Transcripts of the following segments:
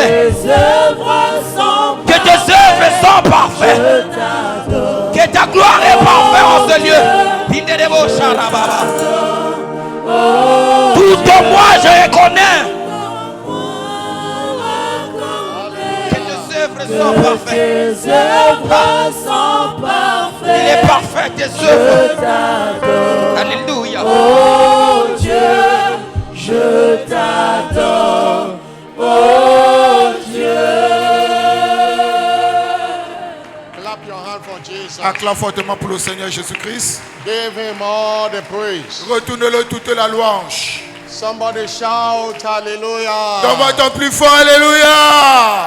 parfaits. Que tes œuvres sont parfaites. Que ta gloire est parfaite en ce lieu. Tout en moi je reconnais. Que tes œuvres sont parfaites. Il est parfait tes œuvres. Alléluia. Oh Dieu, je t'adore. Oh Dieu. Clap your hand for Jesus. Acclame fortement pour le Seigneur Jésus-Christ. Give him all the praise. Retourne-le toute la louange. Somebody shout hallelujah. Donne-moi ton plus fort alléluia.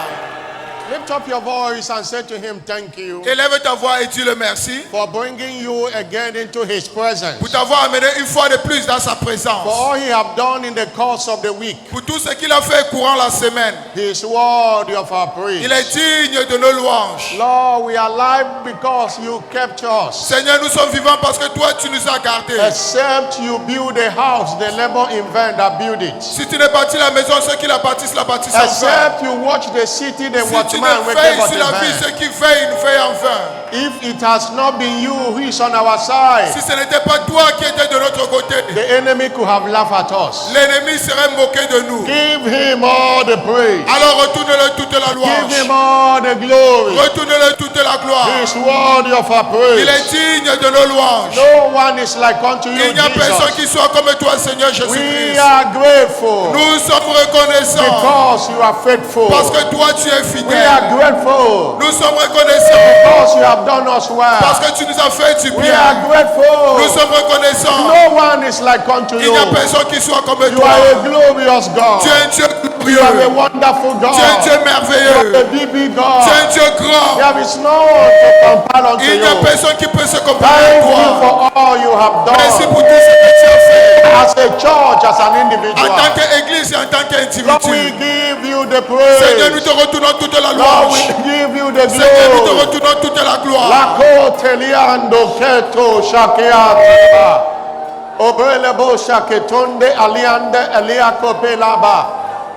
Lift up your voice and say to him, thank you Élève ta voix et dis-le merci for bringing you again into his presence. pour t'avoir amené une fois de plus dans sa For présence. all he have done in the course of the week. Pour tout ce qu'il a fait courant la semaine. He is worthy of our praise. Il est digne de nos louanges. Lord, we are alive because you kept us. Seigneur, nous sommes vivants parce que toi tu nous as gardés. Except you build a house, the labor in vain that build it. Si tu n'as bâti la maison, ceux qui la bâtissent en vain. Except you watch the city, the Si tu watchman ne wake veilles up sur at la the vie, vain. ceux qui veillent, nous veillent en vain. If it has not been you who is on our side, Si ce n'était pas toi qui étais de notre côté, the enemy could have laughed at us. l'ennemi serait moqué de nous. Give him all the praise. Alors retourne-le toute la Give louange. him all the glory. Retourne-le toute la gloire. He is worthy of our Il est praise. digne de nos louanges. No one is like unto you, Il n'y a personne Jesus. qui soit comme toi, Seigneur We Jésus-Christ. are grateful Nous sommes reconnaissants because you are faithful. parce que toi tu es We fidèle. are grateful Nous sommes reconnaissants because you have done us parce well. que tu nous as fait du We bien. are Nous grateful. sommes reconnaissants. No one is like unto Il you. n'y a personne qui soit comme You toi. are a glorious God. Tu es un Dieu You are a glorieux. wonderful Tu es un God. Dieu You are a merveilleux. big Tu es God. un Dieu grand. There is no one to compare unto Il n'y a you. personne qui peut se comparer à Thank you toi. for all you have Merci done pour tout ce que tu as fait. as a church, as an En tant individual. qu'église et en tant Lord, we qu'individu. give you the Seigneur, nous praise. te retournons toute la Lord, louange. we give you the Seigneur, nous te glory. retournons toute la gloire. La côte liando keto shakeata. Obrelebo shaketonde aliande eliakope laba.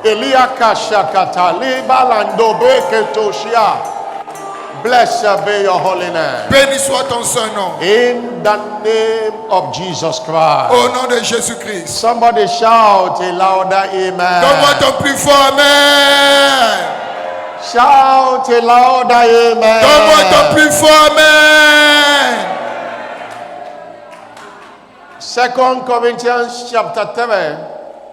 Eliaka shakata liba lando breketo shia. Blessed be your holy name. Béni soit ton saint nom. In the name of Jesus Christ. Au nom de Jésus-Christ. Somebody shout a louder Donne-moi amen. ton plus fort Amen. Shout a louder Donne-moi ton amen. plus fort Amen. 2 Corinthians chapter 3,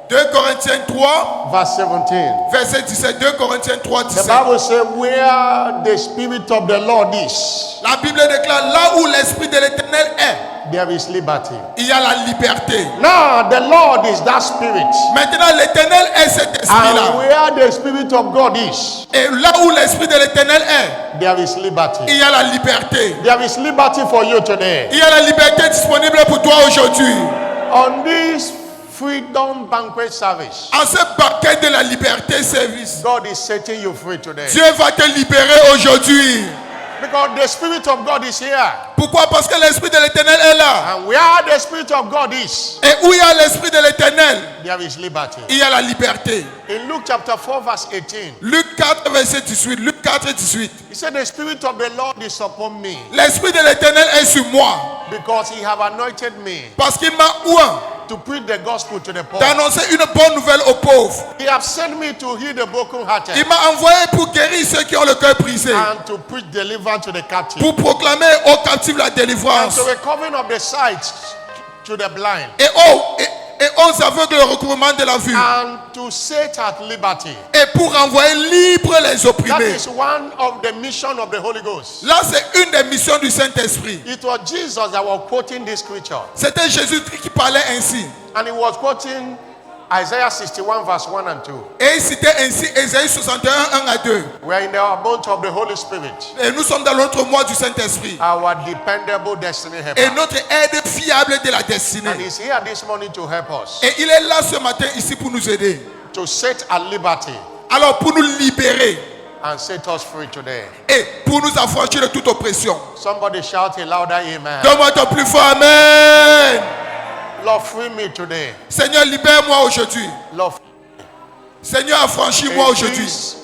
2 Corinthiens 3, verse 17. verset 17. 2 Corinthiens 3, The 17. Bible says, where the Spirit of the Lord is, La Bible déclare, là où l'Esprit de l'Éternel est, there is liberty. il y a la liberté. Now, the Lord is that Spirit. Maintenant, l'Éternel est cet And esprit-là. where the Spirit of God is, Et là où l'Esprit de l'Éternel est, there is liberty. il y a la liberté. There is liberty for you today. Il y a la liberté disponible pour toi aujourd'hui. On this Freedom Banquet Service, En ce banquet de la liberté service, God is setting you free today. Dieu va te libérer aujourd'hui. Because the Spirit of God is here. Pourquoi? Parce que l'Esprit de l'Éternel est là. And where the Spirit of God is, Et où il y a l'Esprit de l'Éternel, there is liberty. il y a la liberté. In Luke chapter 4, verse 18, Luc 4, verset 18. Luc 4, 18. he said, the Spirit of the Lord is upon me, L'Esprit de l'Éternel est sur moi. because he have anointed me Parce qu'il m'a oint to preach the gospel to the poor. d'annoncer une bonne nouvelle aux pauvres. He have sent me to heal the brokenhearted Il m'a envoyé pour guérir ceux qui ont le cœur brisé. and to preach deliverance to the captive, Pour proclamer aux captifs la and délivrance. to recovering of the sight to the blind, Et aux aveugles le recouvrement de la vue. and to set at liberty. Et pour renvoyer libre les That opprimés. is one of the mission of the Holy Ghost. Là, c'est une des missions du Saint-Esprit. It was Jesus that was quoting this scripture, C'était Jésus qui parlait ainsi. and he was quoting Isaiah 61 verse 1 and 2. Et il citait ainsi Ésaïe 61, 1 à 2. We are in the month of the Holy Spirit, Et nous sommes dans l'autre mois du Saint-Esprit. our dependable destiny Et helper. notre aide fiable de la And destinée. he's here this morning to help us, Et il est là ce matin ici pour nous aider. to set at liberty Alors pour nous libérer and set us free today. et pour nous affranchir de toute oppression. Somebody shout a louder amen. Donne-moi ton plus fort Amen. Lord, free me today. Seigneur, libère-moi aujourd'hui. Lord, Seigneur, affranchis-moi in aujourd'hui. this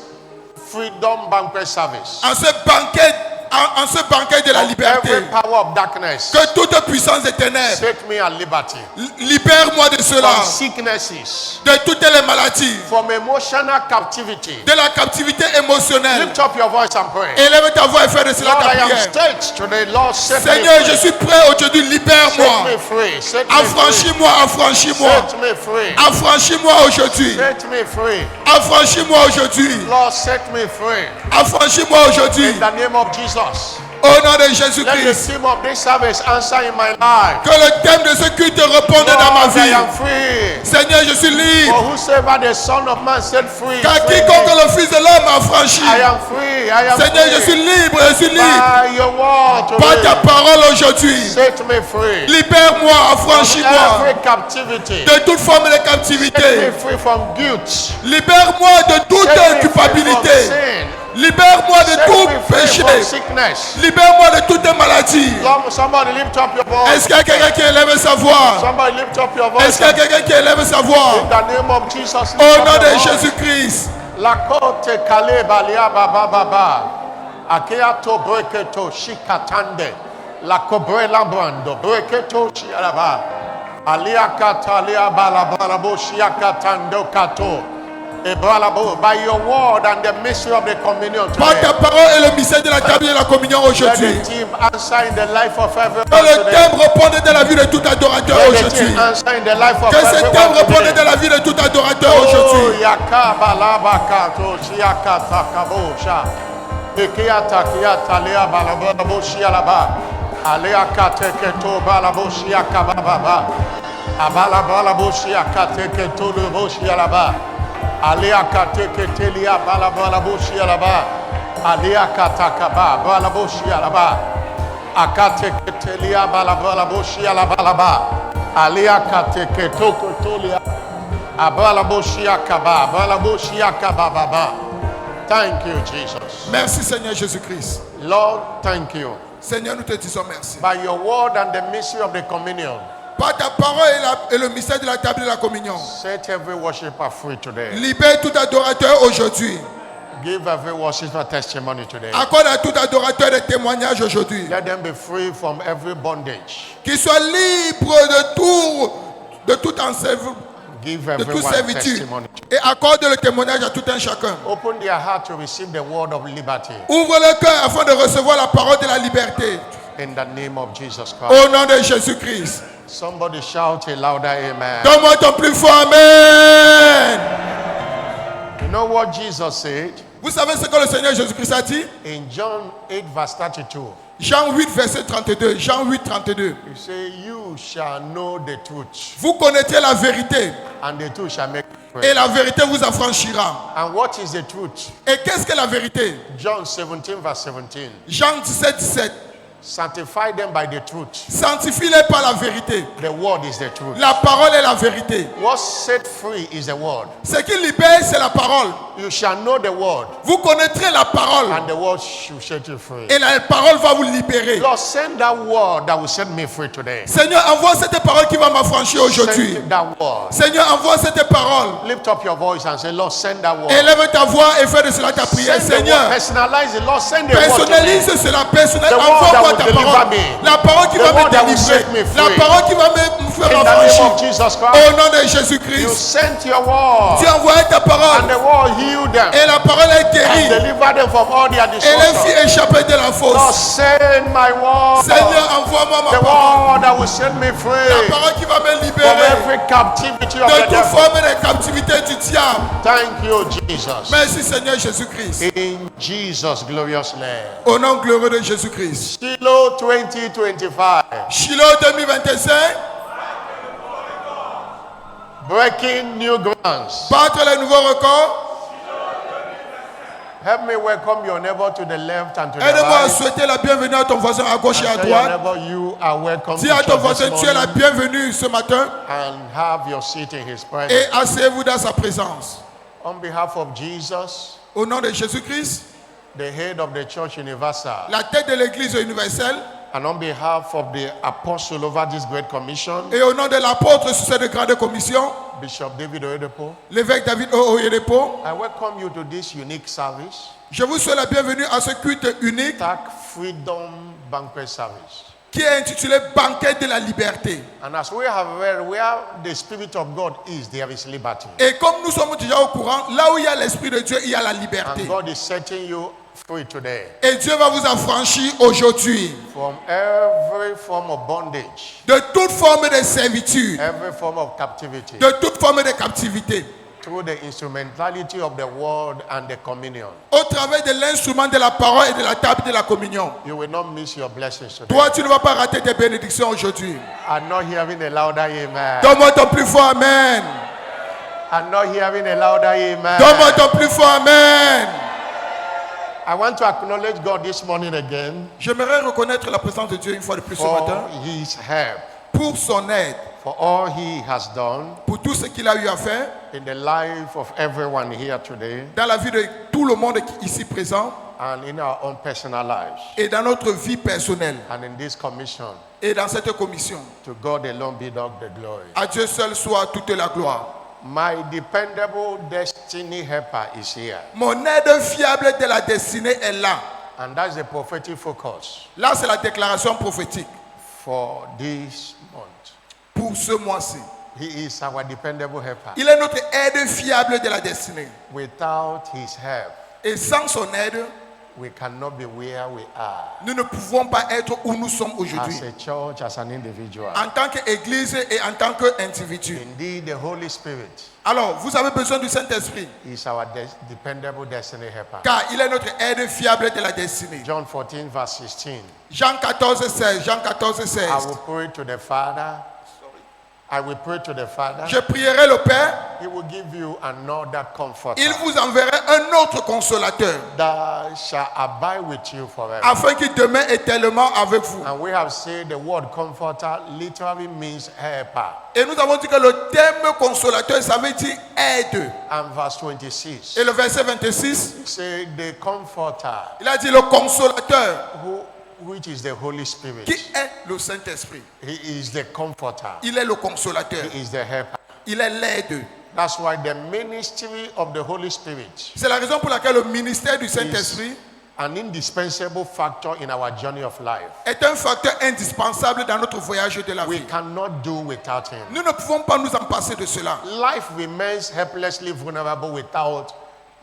freedom banquet service. En ce banquet de la liberté. Every power of darkness. Que toute puissance des ténèbres. Set me at liberty. Libère-moi de cela. From sicknesses. De toutes les maladies. From emotional captivity. De la captivité émotionnelle. Lift up your voice and pray. Élève ta voix et fais de cela Lord, ta I am prière. state today. Lord, set Seigneur, me free. je suis prêt aujourd'hui. Libère-moi. Set me free. Set me free. Affranchis-moi, affranchis-moi. Set me free. Affranchis-moi aujourd'hui. Set me free. Affranchis-moi aujourd'hui. Lord, set me free. Affranchis-moi aujourd'hui. In the name of Jesus. Au nom de Let the Jésus-Christ. theme of this service answer in my life. Que le thème de ce culte réponde dans ma Lord, I vie. am free. Seigneur, je suis libre. For whosoever the Son of Man set free. Car free. quiconque le Fils de l'homme a franchi. I am free. I am Seigneur, je free. suis libre, je suis libre. By your word Par ta today. parole aujourd'hui. Set me free. Libère-moi, From affranchis-moi every captivity. de toute forme de Set me captivité. free from guilt. Libère-moi de toute Set me free from culpabilité. sin. Libère-moi de Set tout me free péché. from sickness. Libère-moi de toute maladie. Somebody lift up your voice. Est-ce qu'il y a quelqu'un qui élève sa voix? Somebody lift up your Est-ce voice. qu'il y a quelqu'un qui élève sa In voix? the name of Jesus. Au lift up nom your de voice. Jésus-Christ. La côte kaleba lia baba baba. Akeato breketo shikatande. La cobre lambrando breketo shialaba. Alia katalia balabalabo shiakatando kato. Ebalabo. By your word and the mystery of the communion Par today. ta parole et le mystère de la table de la communion Let aujourd'hui. the team answer in the life of everyone Que le today. thème réponde dans la vie de tout adorateur Let the aujourd'hui. team answer in the life of Que ce thème everyone réponde today. dans la vie de tout adorateur Oh, aujourd'hui. yakaba labakato shiakata kabosha. Ekiata kiata lea balabo shialaba. Alea kate keto balabo shiakababa. Abala balabo shiakate keto lebo shialaba. Alea kate ketelia balabo shialaba. Alea kata kaba balabo shialaba. Akate ketelia balabo shialaba laba. Alea kate keto kotolia. Thank you, Jesus. Merci Seigneur Jésus-Christ. Lord, thank you. Seigneur, nous te disons merci. By your word and the mystery of the communion, Par ta parole et le mystère de la table de la communion. set every worshiper free today. Libère tout adorateur aujourd'hui. Give every worshiper testimony today. Accorde à tout adorateur des témoignages aujourd'hui. Let them be free from every bondage. Qu'il soit libre de tout enseignement, Give de toute everyone servitude. testimony. Et accorde le témoignage à tout un chacun. Open their heart to receive the word of liberty. Ouvre le cœur afin de recevoir la parole de la liberté. In the name of Jesus Christ. Au nom de Jésus-Christ. Somebody shout a louder amen. Donne-moi ton plus fort Amen. You know what Jesus said Vous savez ce que le Seigneur Jésus-Christ a dit? in John 8 verse 32? Jean 8, verset 32. Jean 8, 32. He said, you shall know the truth, Vous connaîtrez la vérité and the truth shall make you free. et la vérité vous affranchira. And what is the truth? Et qu'est-ce que la vérité? John 17 verse 17. Jean 17, 17. Sanctify them by the truth. Sanctifie-les par la vérité. The word is the truth. La parole est la vérité. What set free is the word. Ce qui libère, c'est la parole. You shall know the word, Vous connaîtrez la parole and the word shall set you free. et la parole va vous libérer. Lord, send that word that will set me free today. Seigneur, envoie cette parole qui va m'affranchir aujourd'hui. Send that word. Seigneur, envoie cette parole. Lift up your voice and say, Lord, send that word. Élève ta voix et fais de cela ta prière. Send the word. Seigneur, Personalize it. Lord, send the word to me. personnalise cela. The word Envoie-moi that ta will parole. deliver me. La parole qui The va me word that will délivrer. set me La free. parole qui va me faire In the name affranchir. of Jesus Christ. Au nom de You Jésus-Christ. sent your word, Tu as envoyé ta and parole. the word healed them Et la parole est and guérie. delivered them from all their Et les fit destruction. échapper de la Lord, fosse. send my word, Seigneur, envoie-moi ma the parole. word that will set me La free parole qui va me from libérer every captivity of de the toute devil. forme de captivité du diable. Thank you, Jesus. Merci Seigneur Jésus-Christ. In Jesus' glorious name. Au nom glorieux de Jésus-Christ. Shiloh 2025. Shiloh 2025. Breaking new grounds. Battre les nouveaux records. Help me welcome your neighbor to the left and to the Aide-moi à right. souhaiter la bienvenue à ton voisin à gauche et à And tell your droite. neighbor you are welcome Dis to à ton church voisin, this tu es la morning, bienvenue ce matin and have your seat in his et presence. asseyez-vous dans sa présence. On behalf of Jesus, Au nom de Jésus-Christ, the head of the church universal, la tête de l'Église universelle, And on behalf of the apostle over this great commission, Et au nom de l'apôtre sur cette grande commission, Bishop David Oyedepo, l'évêque David Oyedepo, I welcome you to this unique service, je vous souhaite la bienvenue à ce culte unique TAC Freedom Banquet Service. qui est intitulé Banquet de la liberté. And as we have read, where the Spirit of God is, there is liberty. Et comme nous sommes déjà au courant, là où il y a l'Esprit de Dieu, il y a la liberté. And God is setting you free today Et Dieu va vous affranchir aujourd'hui from every form of bondage, de toute forme de servitude, every form of captivity, de toute forme de captivité, through the instrumentality of the word and the communion. au travers de l'instrument de la parole et de la table de la communion. You will not miss your blessings today. Toi, tu ne vas pas rater tes bénédictions aujourd'hui. I'm not hearing a louder amen. Donne-moi ton plus fort Amen. I'm not hearing a louder amen. Donne-moi ton plus fort Amen. I want to acknowledge God this morning again J'aimerais reconnaître la présence de Dieu une fois de plus ce for matin his help, pour son aide, for all he has done pour tout ce qu'il a eu à faire in the life of everyone here today dans la vie de tout le monde ici présent and in our own personal lives. et dans notre vie personnelle And in this commission, et dans cette commission. to God alone be all the glory. À Dieu seul soit toute la gloire. My dependable destiny helper is here. Mon aide fiable de la destinée est là. And that's the prophetic focus Là, c'est la déclaration prophétique for this month. pour ce mois-ci. He is our dependable helper. Il est notre aide fiable de la destinée. Without his help, Et sans son aide, we cannot be where we are nous ne pouvons pas être où nous sommes aujourd'hui. as a church, as an individual. En tant qu'église et en tant qu'individu. Indeed, the Holy Spirit Alors, vous avez besoin du Saint-Esprit. is our dependable destiny helper. Car il est notre aide fiable de la destinée. John 14, verse 16. Jean 14, 16. Jean 14, I 16. will pray to the Father. I will pray to the Father. Je prierai le Père. He will give you another comforter Il vous enverra un autre consolateur. that shall abide with you forever. Afin qu'il demeure éternellement avec vous. And we have said the word comforter literally means helper. Et nous avons dit que le terme consolateur, ça veut dire aide. And verse 26, Et le verset 26, say the comforter, il a dit le consolateur, which is the Holy Spirit. qui est le Saint-Esprit. He is the comforter. Il est le consolateur. He is the helper. Il est l'aide. That's why the ministry of the Holy Spirit C'est la raison pour laquelle le ministère du Saint-Esprit is an indispensable factor in our journey of life. est un facteur indispensable dans notre voyage de la We vie. cannot do without him. Nous ne pouvons pas nous en passer de cela. Life remains helplessly vulnerable without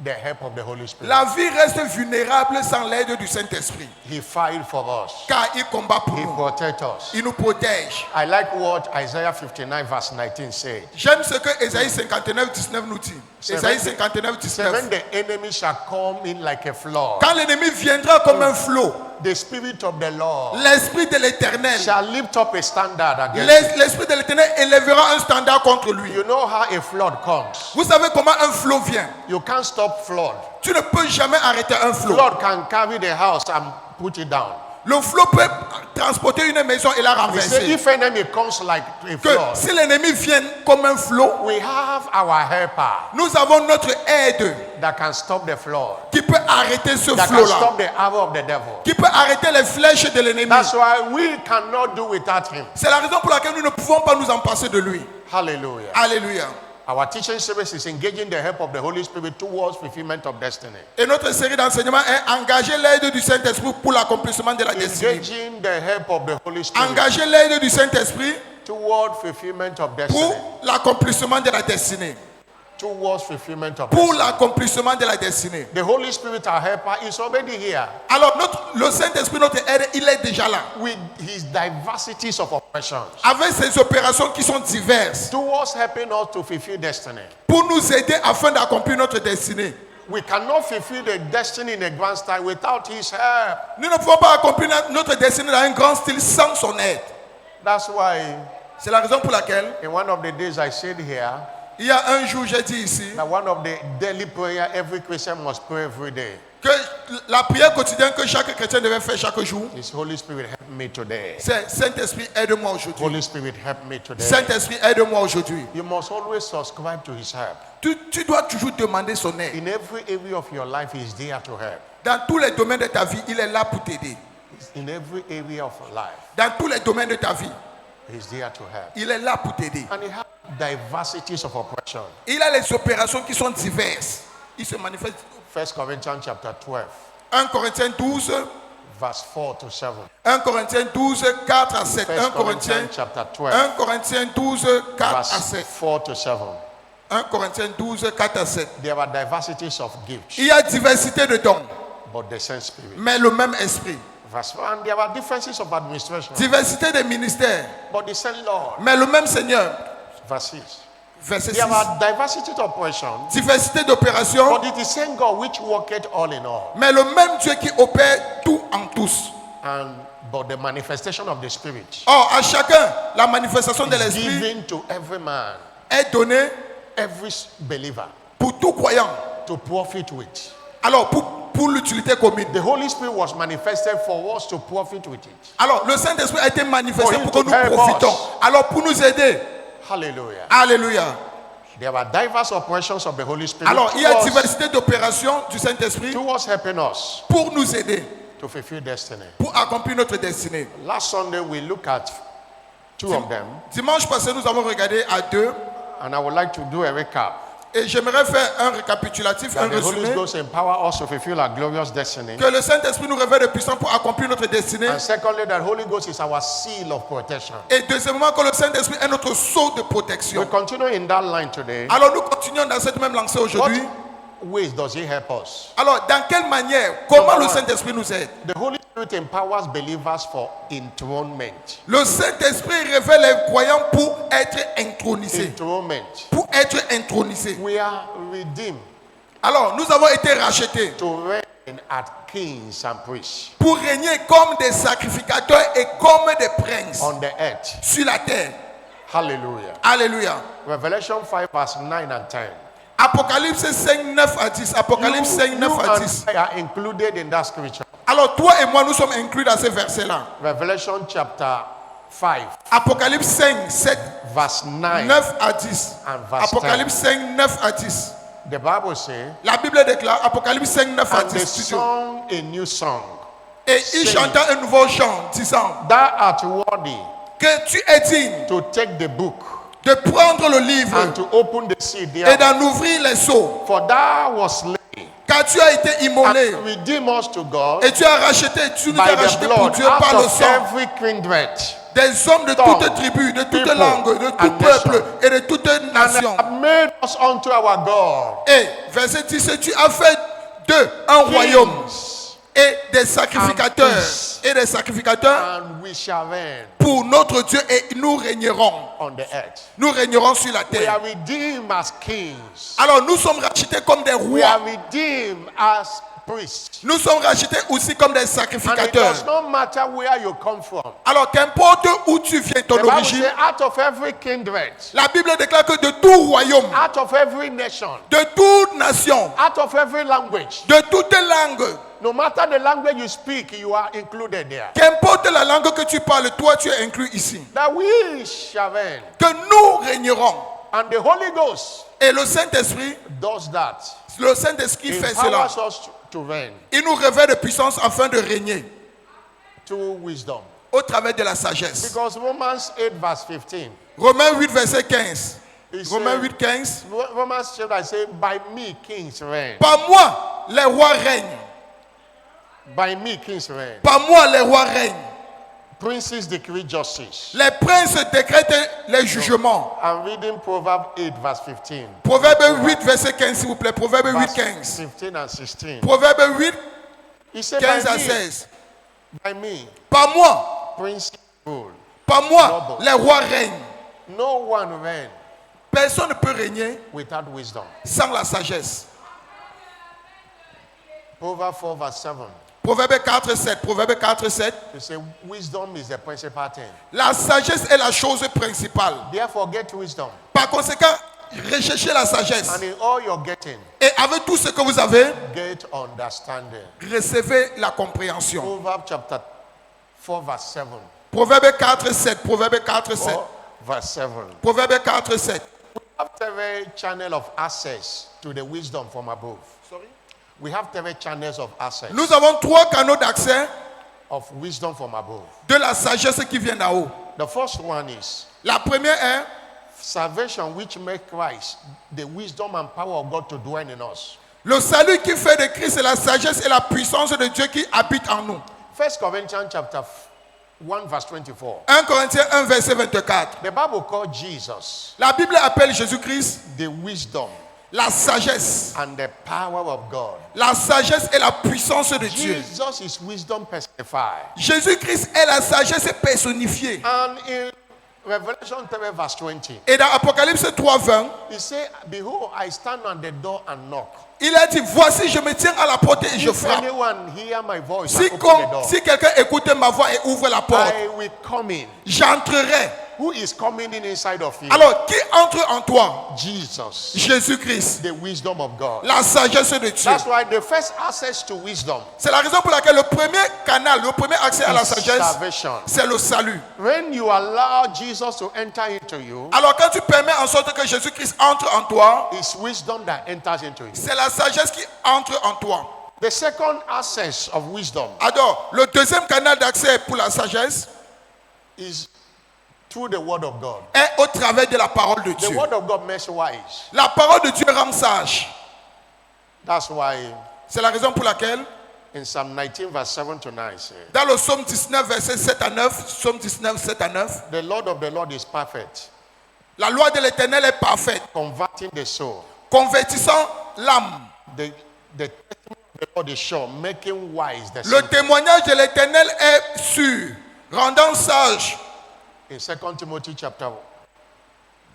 the help of the Holy Spirit. La vie reste vulnérable sans l'aide du Saint-Esprit. He fight for us. Car il combat pour He nous. protects us. Il nous protège. I like what Isaiah 59 verse 19 said. J'aime ce que Ésaïe 59, 19 nous dit. Ésaïe 59, So when 19. the enemy shall come in like a flood, Quand l'ennemi viendra comme un flot, the Spirit of the Lord l'Esprit de l'Éternel, shall lift up a standard against him. l'Esprit de l'Éternel élèvera un standard contre lui. You know how a flood comes. Vous savez comment un flot vient? You can't stop flood. Tu ne peux jamais arrêter un flot. Flood can carry the house and put it down. Le flot peut transporter une maison et la He said, renverser. if enemy comes like a Que flood, si l'ennemi vient comme un flot, we have our helper nous avons notre aide that can stop the flood, qui peut arrêter ce that can flot-là, stop the arrow of the devil. qui peut arrêter les flèches de l'ennemi. That's why we cannot do without him. C'est la raison pour laquelle nous ne pouvons pas nous en passer de lui. Hallelujah. Alléluia. Our teaching service is engaging the help of the Holy Spirit towards fulfillment of destiny. Et notre série d'enseignements est engager l'aide du Saint-Esprit pour l'accomplissement de la destinée. Engaging the help of the Holy Spirit Engager l'aide du Saint-Esprit toward fulfillment of destiny. pour l'accomplissement de la destinée. Towards fulfillment of Pour destiny. l'accomplissement de la destinée. The Holy Spirit, our helper, is already here Alors le Saint-Esprit, notre aide, il est déjà là. with his diversities of operations Avec ses opérations qui sont diverses. towards helping us to fulfill destiny. Pour nous aider afin d'accomplir notre destinée. We cannot fulfill the destiny in a grand style without his help. Nous ne pouvons pas accomplir notre destinée dans un grand style sans son aide. That's why C'est la raison pour laquelle, in one of the days I said here il y a un jour, j'ai dit ici, that one of the daily prayer every Christian must pray every day que la prière quotidienne que chaque chrétien devait faire chaque jour, is Holy Spirit help me today. c'est Saint-Esprit, aide-moi aujourd'hui. Holy Spirit help me today. Saint-Esprit, aide-moi aujourd'hui. You must always subscribe to his help. Tu dois toujours demander son aide. In every area of your life, he is there to help. Dans tous les domaines de ta vie, il est là pour t'aider. In every area of life, Dans tous les domaines de ta vie, He's there to help. il est là pour t'aider. And He has diversities of operation. Il a les opérations qui sont diverses. Il se manifeste. 1 Corinthians chapter 12, 1 Corinthiens 12, verse 4 to 7. 1 Corinthiens 12, 4 à 7. 1 1 Corinthiens, Corinthians chapter 12, 1 Corinthiens 12, 4 à verse 7. 4 to 7. 1 Corinthiens 12, 4 à 7. There are diversities of gifts, Il y a diversité de dons, but the same Spirit. mais le même esprit. Verse 4. And there are differences of administration, Diversité des ministères, but the same Lord. mais le même Seigneur. Verse 6. Verset 6. There are diversities of operations, Diversité d'opérations, but it is the same God which worketh all in all. mais le même Dieu qui opère tout en tous. But the manifestation of the Spirit Or, à chacun, la manifestation de is l'esprit given to every man, est donnée every believer, pour tout croyant. to profit with. Alors, pour l'utilité commune. The Holy Spirit was manifested for us to profit with it. Alors, le Saint-Esprit a été manifesté For him pour que to help nous profitons. us. Alors, pour nous aider. Hallelujah. Alléluia. There are diverse operations of the Holy Spirit Alors, il y a towards, diversité d'opérations du Saint-Esprit towards helping us pour nous aider, to fulfill destiny. pour accomplir notre destinée. Last Sunday, we looked at two of them, Dimanche passé, nous avons regardé à deux. and I would like to do a recap. Et j'aimerais faire un récapitulatif, un That the Holy résumé. Ghost empower us to fulfill our glorious destiny. Que le Saint-Esprit nous révèle de puissance pour accomplir notre destinée. And secondly, that Holy Ghost is our seal of protection. Et deuxièmement, que le Saint-Esprit est notre sceau de We protection. continue in that line today. Alors nous continuons dans cette même lancée What aujourd'hui. ways does He help us? Alors dans quelle manière, comment le Number one. Saint-Esprit nous aide? The Holy Spirit empowers believers for enthronement. Le Saint-Esprit révèle les croyants pour être intronisés. Enthronement. Pour être intronisés. We are redeemed Alors nous avons été rachetés to reign as kings and priests pour régner comme des sacrificateurs et comme des princes on the earth. sur la terre. Hallelujah. Alléluia. Revelation 5 verse 9 and 10. Apocalypse 5, 9 à 10. Apocalypse 5, 9 à 10. and I are included in that scripture. Alors toi et moi, nous sommes inclus dans ces versets-là. Revelation chapter 5 Apocalypse 5, 7, verse 9. 9 à 10. And verse Apocalypse 5, 9 à 10. The Bible says, La Bible déclare, Apocalypse 5, 9 à and they 10. sung a new song. Et il chanta un nouveau chant, disant, Thou art worthy que tu es digne to take the book de prendre le livre and to open the seal et thereof. d'en ouvrir les seaux. For thou was slain Car tu as été immolé and redeemed us to God et tu as racheté, tu nous by as the racheté pour blood Dieu par out le of sang. every kindred, Des hommes de tongue, toute tribu, de toute people, langue, de tout and peuple nation. et de toute and nation. have made us unto our God Et verset 10, tu as fait d'eux un royaume kings, et des sacrificateurs priests. et des sacrificateurs and we shall reign pour notre Dieu et nous régnerons. on the earth. Nous régnerons sur la We terre. are redeemed as kings. Alors nous sommes rachetés comme des We are rois. redeemed as priests. Nous sommes rachetés aussi comme des And it sacrificateurs. does not matter where you come from. Alors qu'importe où tu viens, ton The Bible origine, says, out of every kindred, la Bible déclare que de tout royaume, out of every nation, de toute nation, out of every language, de toute langue, no matter the language you speak, you are included there. qu'importe la langue que tu parles, toi tu es inclus ici. That we shall reign. Que nous régnerons. And the Holy Ghost Et le Saint-Esprit, does that. le Saint-Esprit fait cela. Empowers us to reign Il nous révèle de puissance afin de régner through wisdom. au travers de la sagesse. Because Romans 8 verse 15. Romains 8, verset 15. It Romains says- 8, 15. Romans chapter I say, by me kings reign. Par moi, les rois règnent. By me kings reign. Par moi, les rois règnent. Princes decree justice. Les princes décrètent les jugements. I'm reading Proverbs 8 verse 15. Proverbe 8, verset 15, s'il vous plaît. Proverbe 8, Verse 15. 15 and 16. Proverbe 8, He said, 15 by à me, 16. by me, Par moi, princes rule. par moi, les rois règnent. No one reign Personne ne peut régner without wisdom. sans la sagesse. Proverbs 4 verse 7. Proverbe 4, 7. Proverbe 4, 7. He said, wisdom is the principal thing. La sagesse est la chose principale. Therefore, get wisdom. Par conséquent, recherchez la sagesse. And in all you're getting, Et avec tout ce que vous avez, get understanding. recevez la compréhension. Proverbs chapter 4 verse 7. Proverbe 4, 7. Proverbe 4, 7. 4 verse 7. Proverbe 4, 7. We have every channel of access to the wisdom from above. Sorry? We have 3 channels of access. Nous avons 3 canaux d'accès of wisdom from above. de la sagesse qui vient d'en haut. The first one is La première est salvation, which makes Christ the wisdom and power of God to dwell in us. le salut qui fait de Christ et la sagesse et la puissance de Dieu qui habite en nous. 1 Corinthians chapter 1 verse 24. 1 Corinthiens 1 verset 24. The Bible called Jesus La Bible appelle Jésus-Christ the wisdom la sagesse. and the power of God. La sagesse et la puissance de Dieu. Jesus is wisdom personified. Jésus-Christ est la sagesse personnifiée. And in Revelation 3 verse 20, Et dans Apocalypse 3:20, he said, behold, I stand on the door and knock. il a dit, voici, je me tiens à la porte et je If frappe. anyone hear my voice Si, and open the door, si quelqu'un écoute ma voix et ouvre la porte, I will come in. j'entrerai. Who is coming in inside of you? Alors, qui entre en toi? Jesus, Jésus-Christ, the wisdom of God. la sagesse de Dieu. That's why the first access to wisdom C'est la raison pour laquelle le premier canal, le premier accès à la is sagesse, salvation. c'est le salut. When you allow Jesus to enter into you, Alors, quand tu permets en sorte que Jésus-Christ entre en toi, it's wisdom that enters into you. c'est la sagesse qui entre en toi. The second access of wisdom Alors, le deuxième canal d'accès pour la sagesse is through the word of God. est au travers de la parole de The Dieu. word of God makes wise. La parole de Dieu rend sage. That's why C'est la raison pour laquelle, in Psalm 19 verse 7 to 9 says, dans le psaume 19, verset 7 à 9, psaume 19, 7 à 9, the Lord of the Lord is perfect, la loi de l'Éternel est parfaite, converting the soul. convertissant l'âme. The testimony of the Lord is sure, making wise the Le simple. témoignage de l'Éternel est sûr, rendant sage. In 2 Timothy chapter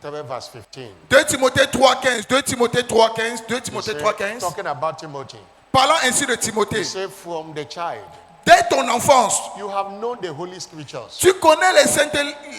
3 verse 15, 2 Timothée 3,15, 2 Timothée 3,15, 2 he Timothée said, 3,15. talking about Timothy, Parlant ainsi de he Timothée, said, from the child, dès ton enfance, you have known the holy scriptures, tu connais les saintes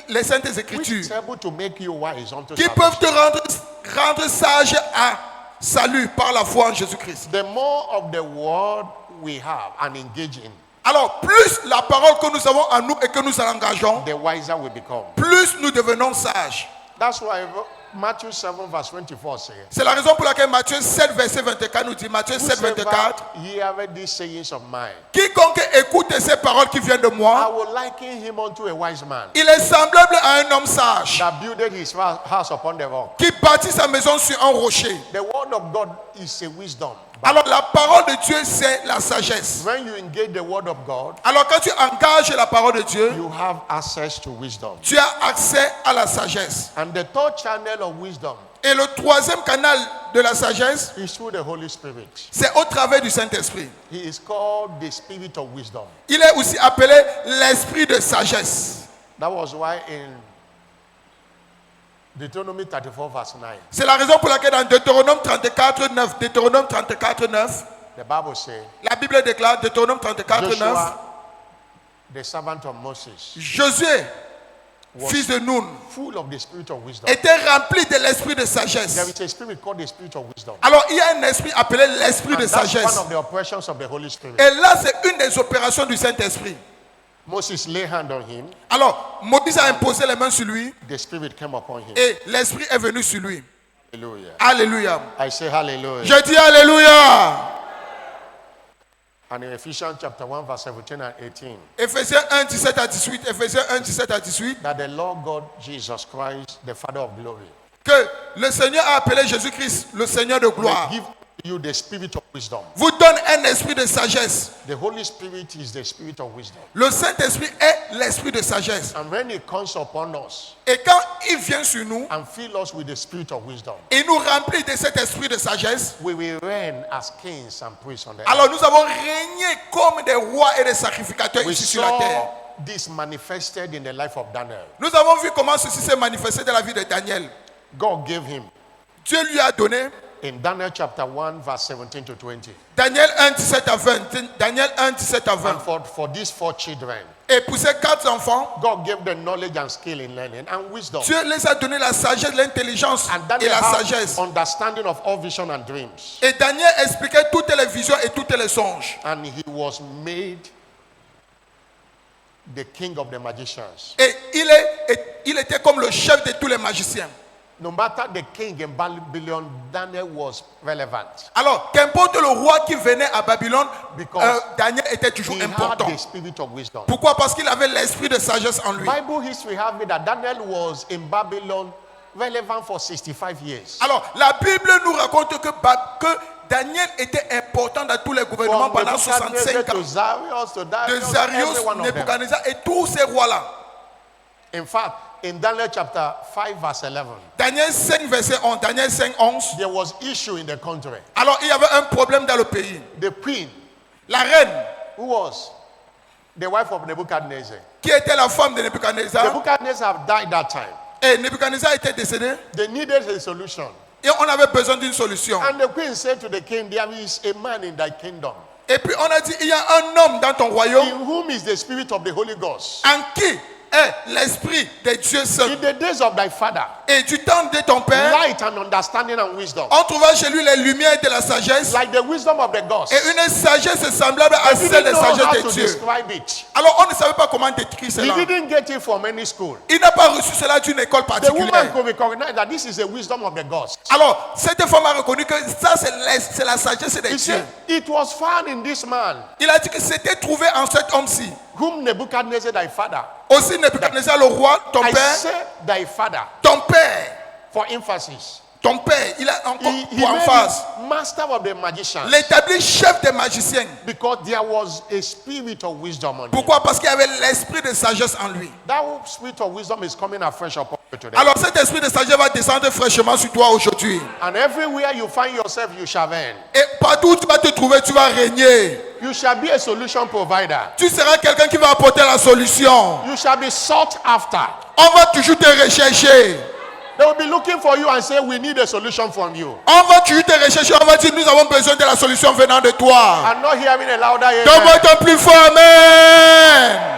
which is écritures able to make you wise unto qui peuvent salvation. te rendre sage à salut par la foi en Jésus-Christ. The more of the word we have and engage in, Alors, plus la parole que nous avons en nous et que nous en engageons, the wiser we become. plus nous devenons sages. That's why Matthew 7 verse 24 says, C'est la raison pour laquelle Matthieu 7, verset 24 nous dit, Matthieu 7, whosoever 24, heareth these sayings of mine, quiconque écoute ces paroles qui viennent de I moi, will liken him unto a wise man il est semblable à un homme sage that builded his house upon the rock. qui bâtit sa maison sur un rocher. The word of God is a wisdom. Alors la parole de Dieu, c'est la sagesse. When you engage the word of God, Alors quand tu engages la parole de Dieu, you have access to wisdom. tu as accès à la sagesse. And the third channel of wisdom Et le troisième canal de la sagesse, is through the Holy Spirit. c'est au travers du Saint-Esprit. He is called the Spirit of wisdom. Il est aussi appelé l'esprit de sagesse. That was why in Deuteronomy 34 verse 9, C'est la raison pour laquelle dans Deutéronome 34, 9, Deutéronome 34, 9, the Bible says, la Bible déclare, Deutéronome 34, 9, Joshua, the servant of Moses, Josué, was fils de Nun, full of the Spirit of wisdom. était rempli de l'esprit de There sagesse. is a spirit called the Spirit of wisdom. Alors il y a un esprit appelé l'esprit And de that's sagesse. one of the operations of the Holy Spirit. Et là, c'est une des opérations du Saint-Esprit. Moses lay hand on him, Alors, Moïse a imposé les mains sur lui the Spirit came upon him. et l'esprit est venu sur lui. Hallelujah. Alléluia. I say hallelujah. Je dis Alléluia. And in Ephesians chapter 1 verse 17 and 18, Éphésiens 1, 17 à 18. Éphésiens 1, 17 à 18. that the Lord God Jesus Christ, the Father of glory, Que le Seigneur a appelé Jésus-Christ le Seigneur de will gloire. give you the spirit of wisdom. Vous donne un esprit de sagesse. The Holy Spirit is the spirit of wisdom. Le Saint-Esprit est l'esprit de sagesse. And when it comes upon us Et quand il vient sur nous, and fill us with the spirit of wisdom, il nous remplit de cet esprit de sagesse. we will reign as kings and priests on the earth. Alors nous avons régné comme des rois et des sacrificateurs We ici sur la terre. saw this manifested in the life of Daniel. Nous avons vu comment ceci s'est manifesté dans la vie de Daniel. God gave him Dieu lui a donné in Daniel chapter 1 verse 17 to 20. Daniel 1, 17 à 20. Daniel 1, 17 à 20. And for these 4 children, Et pour ces 4 enfants, God gave them knowledge and skill in learning and wisdom. Dieu les a donné la sagesse, l'intelligence And et Daniel la had sagesse. understanding of all vision and dreams. Et Daniel expliquait toutes les visions et tous les songes. And he was made the king of the magicians. Et il était comme le chef de tous les magiciens. no matter the king in Babylon, Daniel was relevant. Alors, qu'importe le roi qui venait à Babylone, Because Daniel était toujours He had important. the spirit of wisdom. Pourquoi? Parce qu'il avait l'esprit de sagesse en lui. Bible history have it that Daniel was in Babylon relevant for 65 years. Alors, la Bible nous raconte que Daniel était important dans tous les gouvernements From pendant 65 to ans. Zarius to De Darius, Zarius, every one of them. Nebuchadnezzar et tous ces rois-là. In fact, in Daniel chapter 5 verse 11, Daniel 5, verset 11. Daniel 5, 11. there was issue in the country. Alors, il y avait un problème dans le pays. The queen, La reine, who was the wife of Nebuchadnezzar. qui était la femme de Nebuchadnezzar, Nebuchadnezzar had died that time. et Nebuchadnezzar était décédé, They needed a solution. et on avait besoin d'une solution. And the queen said to the king, there is a man in thy kingdom Et puis on a dit, il y a un homme dans ton royaume in whom is the spirit of the Holy Ghost. en qui est l'esprit des dieux saints. In the days of thy father, Et du temps de ton père, light and understanding and wisdom, on trouva chez lui les lumières de la sagesse like the wisdom of the gods. et une sagesse semblable à He celle didn't des know how sagesses to des dieux. describe it. Alors on ne savait pas comment décrire He cela. didn't get it from any school. Il n'a pas reçu cela d'une école The woman particulière. could recognize that this is the wisdom of the gods. Alors cette femme a reconnu que ça c'est la sagesse des He dieux. said, it was found in this man, Il a dit que c'était trouvé en cet homme-ci. whom Nebuchadnezzar thy father. Aussi Nebuchadnezzar le roi, ton I père, say thy father ton père, for emphasis. ton père, il a encore He pour en made face. him master of the magicians L'établi chef des magiciens. because there was a spirit of wisdom on him. Pourquoi? Parce qu'il y avait l'esprit de sagesse en lui. That spirit of wisdom is coming afresh upon you today. Alors cet esprit de sagesse va descendre fraîchement sur toi aujourd'hui. And everywhere you find yourself, you shall reign. Et partout où tu vas te trouver, tu vas régner. You shall be a solution provider. Tu seras quelqu'un qui va apporter la solution. You shall be sought after. On va toujours te rechercher. They will be looking for you and say, we need a solution from you. On va toujours te rechercher. On va dire, nous avons besoin de la solution venant de toi. I'm not hearing a louder amen. Donne-moi ton plus fort. Amen.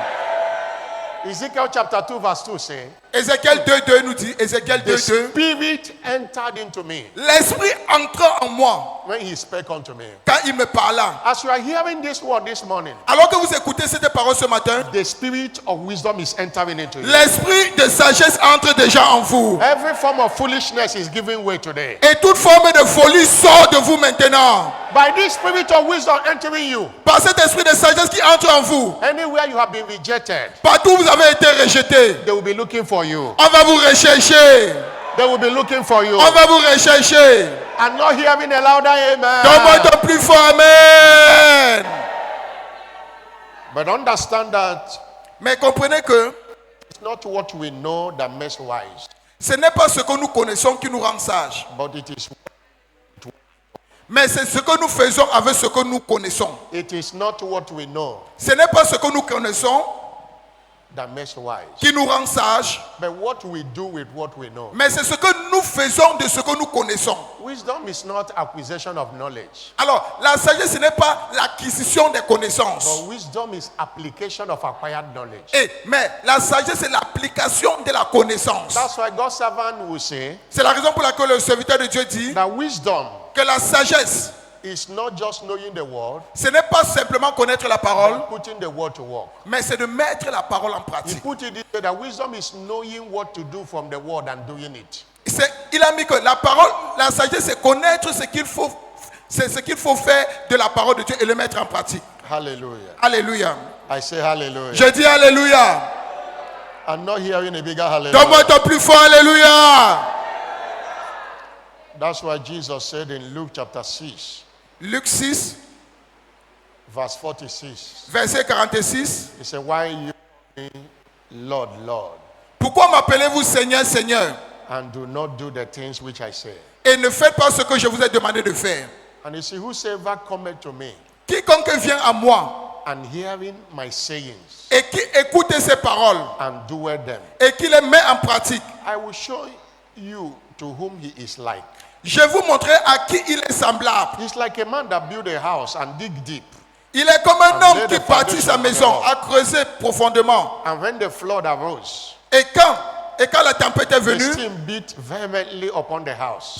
Ezekiel chapter 2 verse 2 say, Ézéchiel 2.2 nous dit, Ézéchiel the 2.2, spirit entered into me l'esprit entra en moi when he spake unto me. quand il me parla. As you are hearing this word this morning, Alors que vous écoutez cette parole ce matin, the spirit of wisdom is entering into you. l'esprit de sagesse entre déjà en vous. Every form of foolishness is giving way today. Et toute forme de folie sort de vous maintenant. By this spirit of wisdom entering you, Par cet esprit de sagesse qui entre en vous, anywhere you have been rejected, partout où vous avez été rejeté, they will be looking for you. on va vous rechercher. They will be looking for you. On va vous rechercher. I'm not hearing a louder amen. Donne-moi ton plus fort. Amen. But understand that Mais comprenez que it's not what we know that makes wise, ce n'est pas ce que nous connaissons qui nous rend sages. but it is Mais c'est ce que nous faisons avec ce que nous connaissons. it is not what we know Ce n'est pas ce que nous connaissons that makes wise, qui nous rend sages. but what we do with what we know. Mais c'est ce que nous faisons de ce que nous connaissons. Wisdom is not acquisition of knowledge, Alors, la sagesse, ce n'est pas l'acquisition des connaissances. but wisdom is application of acquired knowledge. Mais la sagesse, c'est l'application de la connaissance. That's why God's servant will say C'est la raison pour laquelle le serviteur de Dieu dit that wisdom que la sagesse, is not just knowing the word, ce n'est pas simplement connaître la parole, but putting the word to work. mais c'est de mettre la parole en He pratique. put it this way, that wisdom is knowing what to do from the word and doing it. Il a mis que la parole, la sagesse, c'est connaître ce qu'il faut, c'est ce qu'il faut faire de la parole de Dieu et le mettre en pratique. Hallelujah. Alléluia. I say hallelujah. Je dis alléluia. I'm not hearing a bigger hallelujah. Donne-moi ton plus fort alléluia. That's why Jesus said in Luke chapter 6, Luc 6, verse 46, verset 46. he said, why you call me Lord, Lord, Pourquoi m'appelez-vous Seigneur, Seigneur, and do not do the things which I say? et ne faites pas ce que je vous ai demandé de faire? And he said, whosoever cometh to me Quiconque vient à moi and hearing my sayings et qui écoute ces paroles and doeth them, et qui les met en pratique, I will show you to whom he is like. je vous montrerai à qui il est semblable. He's like a man that built a house and dig deep. Il est comme un And homme lay qui the bâtit sa foundation maison, of the a creusé profondément. And when the flood arose, Et quand la tempête est the venue, stream beat vehemently upon the house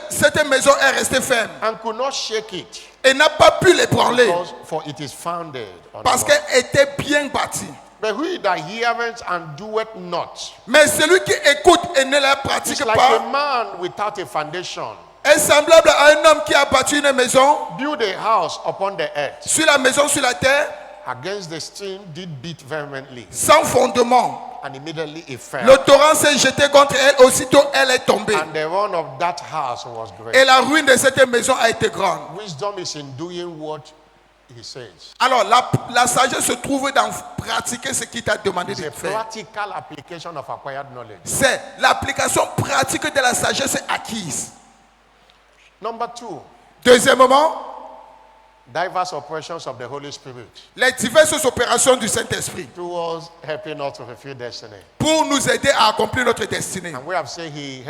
cette maison est restée ferme and could not shake it, et n'a pas pu l'ébranler because for it is founded on parce the rock. qu'elle était bien bâtie. But he that heareth and doeth not Mais celui qui écoute et ne la is pratique like a pas man without a foundation. est semblable à un homme qui a bâti une maison Build a house upon the earth. sur la maison sur la terre Against the stream did beat vehemently, sans fondement. and immediately it fell. Le torrent s'est jeté contre elle, aussitôt elle est tombée. And the ruin of that house was great. Et la ruine de cette maison a été grande. Wisdom is in doing what he says. Alors la sagesse se trouve dans pratiquer ce qu'il t'a demandé It's de a faire. practical application of acquired knowledge. C'est l'application pratique de la sagesse acquise. Number 2, Deuxièmement, diverse operations of the Holy Spirit les diverses opérations du Saint-Esprit towards helping us to fulfill destiny. pour nous aider à accomplir notre destinée. And we have said he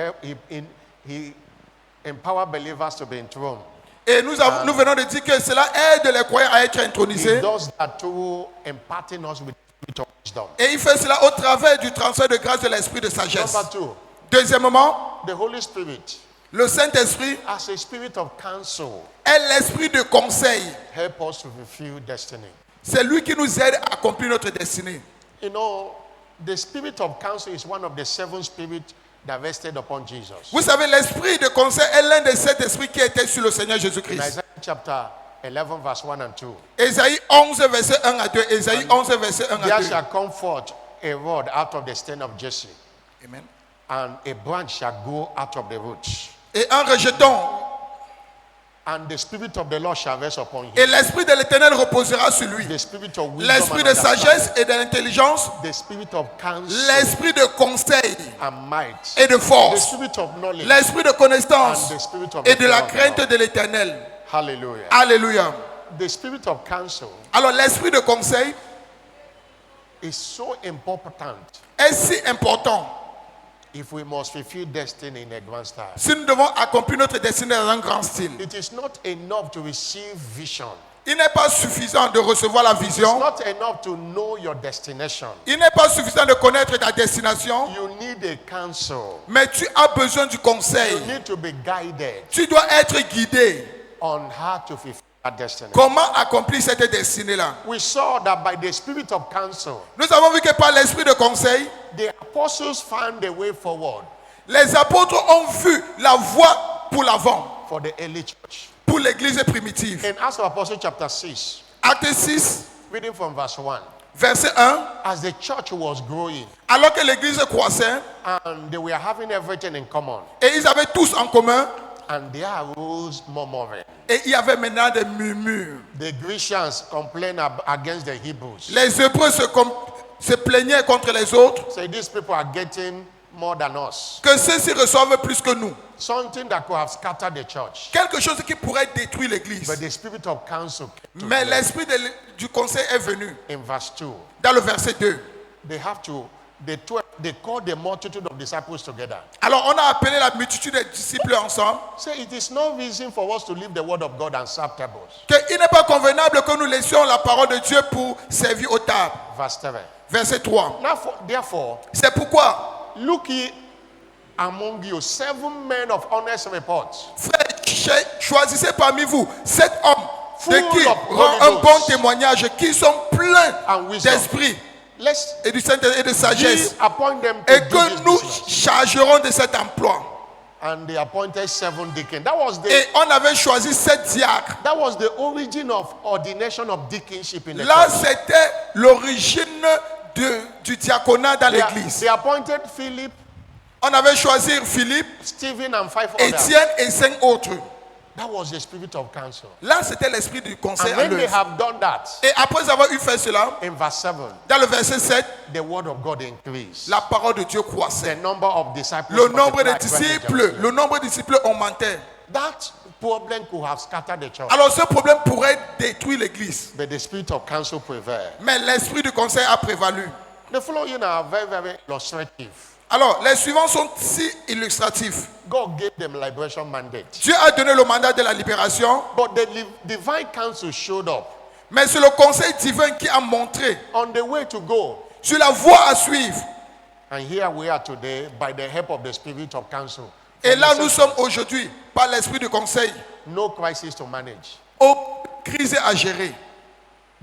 empowered believers to be enthroned. Et nous venons de dire que cela aide les croyants à être He intronisés. does that through imparting us with the spirit of wisdom. Et il fait cela au travers du transfert de grâce de l'esprit de sagesse. Number 2, Deuxièmement, the Holy Spirit le Saint-Esprit as a spirit of counsel est l'esprit de conseil. help us to fulfill destiny. C'est lui qui nous aide à accomplir notre destinée. You know, the spirit of counsel is one of the 7 spirits that rested upon Jesus. Vous savez, l'esprit de conseil est l'un des 7 esprits qui étaient sur le Seigneur In Jésus-Christ. Isaiah chapter 11, verse 1 and 2. Ésaïe 11, verset 1 à 2. Ésaïe 11, verset 1 à There 2. shall come forth a rod out of the stem of Jesse, Amen. and a branch shall go out of the roots. Et un rejeton. And the spirit of the Lord shall rest upon Et him. l'esprit de l'Éternel reposera sur lui. The spirit of wisdom L'esprit and de sagesse understanding, et de l'intelligence. the spirit of counsel L'esprit de conseil and might, et de the force. spirit of knowledge L'esprit de connaissance and the spirit of et de la the fear of the crainte Lord. de l'Éternel. Hallelujah. Alléluia. The spirit of counsel Alors l'esprit de conseil is so important est si important if we must fulfill destiny in a grand style. si nous devons accomplir notre destinée dans un grand style. It is not enough to receive vision. Il n'est pas suffisant de recevoir la It's vision. not enough to know your destination. Il n'est pas suffisant de connaître ta destination. You need a counsel. Mais tu as besoin du You conseil. need to be guided Tu dois être guidé. on how to fulfill that destiny. Comment accomplir cette destinée-là? We saw that by the spirit of counsel, Nous avons vu que par l'esprit de conseil, the apostles found the way forward les apôtres ont vu la voie pour l'avant, for the early church. pour l'église primitive. In Acts of Apostles chapter 6, Acte 6, reading from verse 1, verset 1. as the church was growing Alors que l'église croissait, and they were having everything in common, et ils avaient tous en commun, and there arose murmuring. et il y avait maintenant des murmures. The Grecians complained against the Hebrews. Les Hébreux se plaignaient contre les autres, Say these people are getting more than us. que ceux-ci reçoivent plus que nous. Something that could have scattered the church. Quelque chose qui pourrait détruire l'église. But the spirit of counsel came to Mais play. l'esprit du conseil est venu. In verse 2, Dans le verset 2. they called the multitude of disciples together. Alors on a appelé la multitude des disciples ensemble. Say it is no reason for us to leave the word of God and serve tables. Qu'il n'est pas convenable que nous laissions la parole de Dieu pour servir aux tables. Verse 7. Verset 3. Therefore, C'est pourquoi, look ye among you 7 men of honest reports, frères, choisissez parmi vous 7 hommes de Full qui of rend Holy un bon Ghost témoignage, qui sont pleins and wisdom. d'esprit Let's et du Saint-Esprit et de sagesse, appoint them to et do que this nous business. chargerons de cet emploi. And they appointed 7 deacons. That was Et on avait choisi 7 diacres. the origin of ordination of deaconship in the Là, church. c'était l'origine du diaconat dans l'église. They appointed Philip, On avait choisi Philippe, Stephen, and 5 others. Étienne et 5 autres. That was the spirit of counsel. Là, c'était l'esprit du conseil And à when they l'œuvre. have done that, Et après avoir eu fait cela, in verse 7, dans le verset 7, the word of God increased. la parole de Dieu croissait. The number of disciples Le nombre de multiplied disciples, greatly. le nombre de disciples augmentait. That problem could have scattered the church, Alors ce problème pourrait détruire l'église. but the spirit of counsel prevailed. Mais l'esprit du conseil a prévalu. The following are very, very illustrative. Alors, les suivants sont si illustratifs. God gave them liberation mandate, Dieu a donné le mandat de la libération, but the divine counsel showed up mais c'est le conseil divin qui a montré on the way to go. sur la voie à suivre. And here we are today by the help of the spirit of counsel. Et là, nous sommes aujourd'hui, par l'esprit du conseil, No crisis to manage. aux crises à gérer.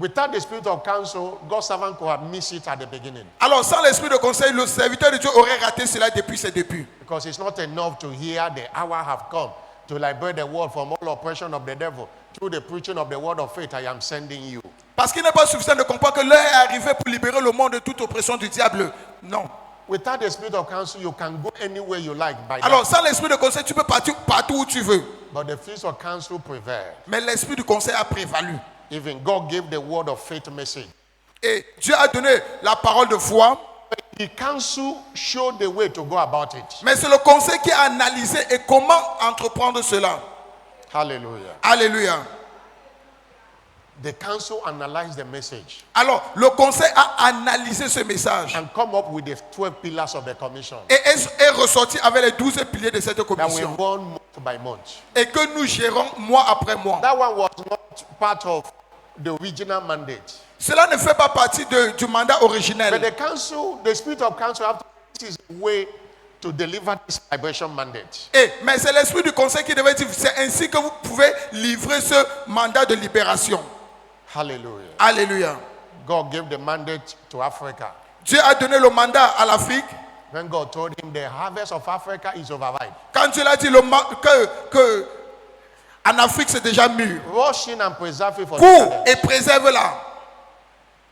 Without the spirit of counsel, God's servant could have missed it at the beginning. Alors, sans l'esprit de conseil, le serviteur de Dieu aurait raté cela depuis ses débuts. Because it's not enough to hear the hour have come to liberate the world from all oppression of the devil. Through the preaching of the word of faith, I am sending you. Parce qu'il n'est pas suffisant de comprendre que l'heure est arrivée pour libérer le monde de toute oppression du diable. Non. Without the spirit of counsel, you can go anywhere you like by Alors, that. sans l'esprit de conseil, tu peux partir partout où tu veux. But the spirit of counsel prevailed. Mais l'esprit du conseil a prévalu. Even God gave the word of faith message. Et Dieu a donné la parole de foi. The counsel showed the way to go about it. Mais c'est le conseil qui a analysé et comment entreprendre cela. Hallelujah. Alléluia. The counsel analyzed the message Alors, le conseil a analysé ce message and come up with the 12 pillars of the commission et est ressorti avec les 12 piliers de cette that we commission. run month by month. Et que nous gérons mois après mois. That one was not part of the original mandate. Cela ne fait pas partie du mandat But originel. the council, the spirit of counsel, have to this is a way to deliver this liberation mandate. Mais c'est l'esprit du conseil qui devait dire, c'est ainsi que vous pouvez livrer ce mandat de libération. Hallelujah. Alléluia. God gave the mandate to Africa. Dieu a donné le mandat à l'Afrique. When God told him the harvest of Africa is overripe. Quand Dieu a dit que en Afrique c'est déjà mûr. Rush in and preserve it for the Cours children. et préserve-la.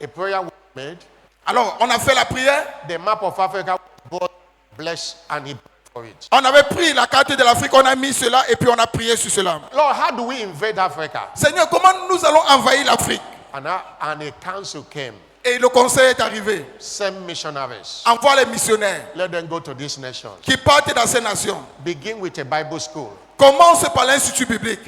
A prayer was made. Alors, on a fait la prière. The map of Africa was both blessed and he prayed for it. On avait pris la carte de l'Afrique, on a mis cela et puis on a prié sur cela. Lord, how do we invade Africa? Seigneur, comment nous allons envahir l'Afrique? And a council came. Et le conseil est arrivé. Send missionaries. Envoie les missionnaires Let them go to these nations. qui partent dans ces nations. Begin with a Bible school. Commence par l'Institut biblique.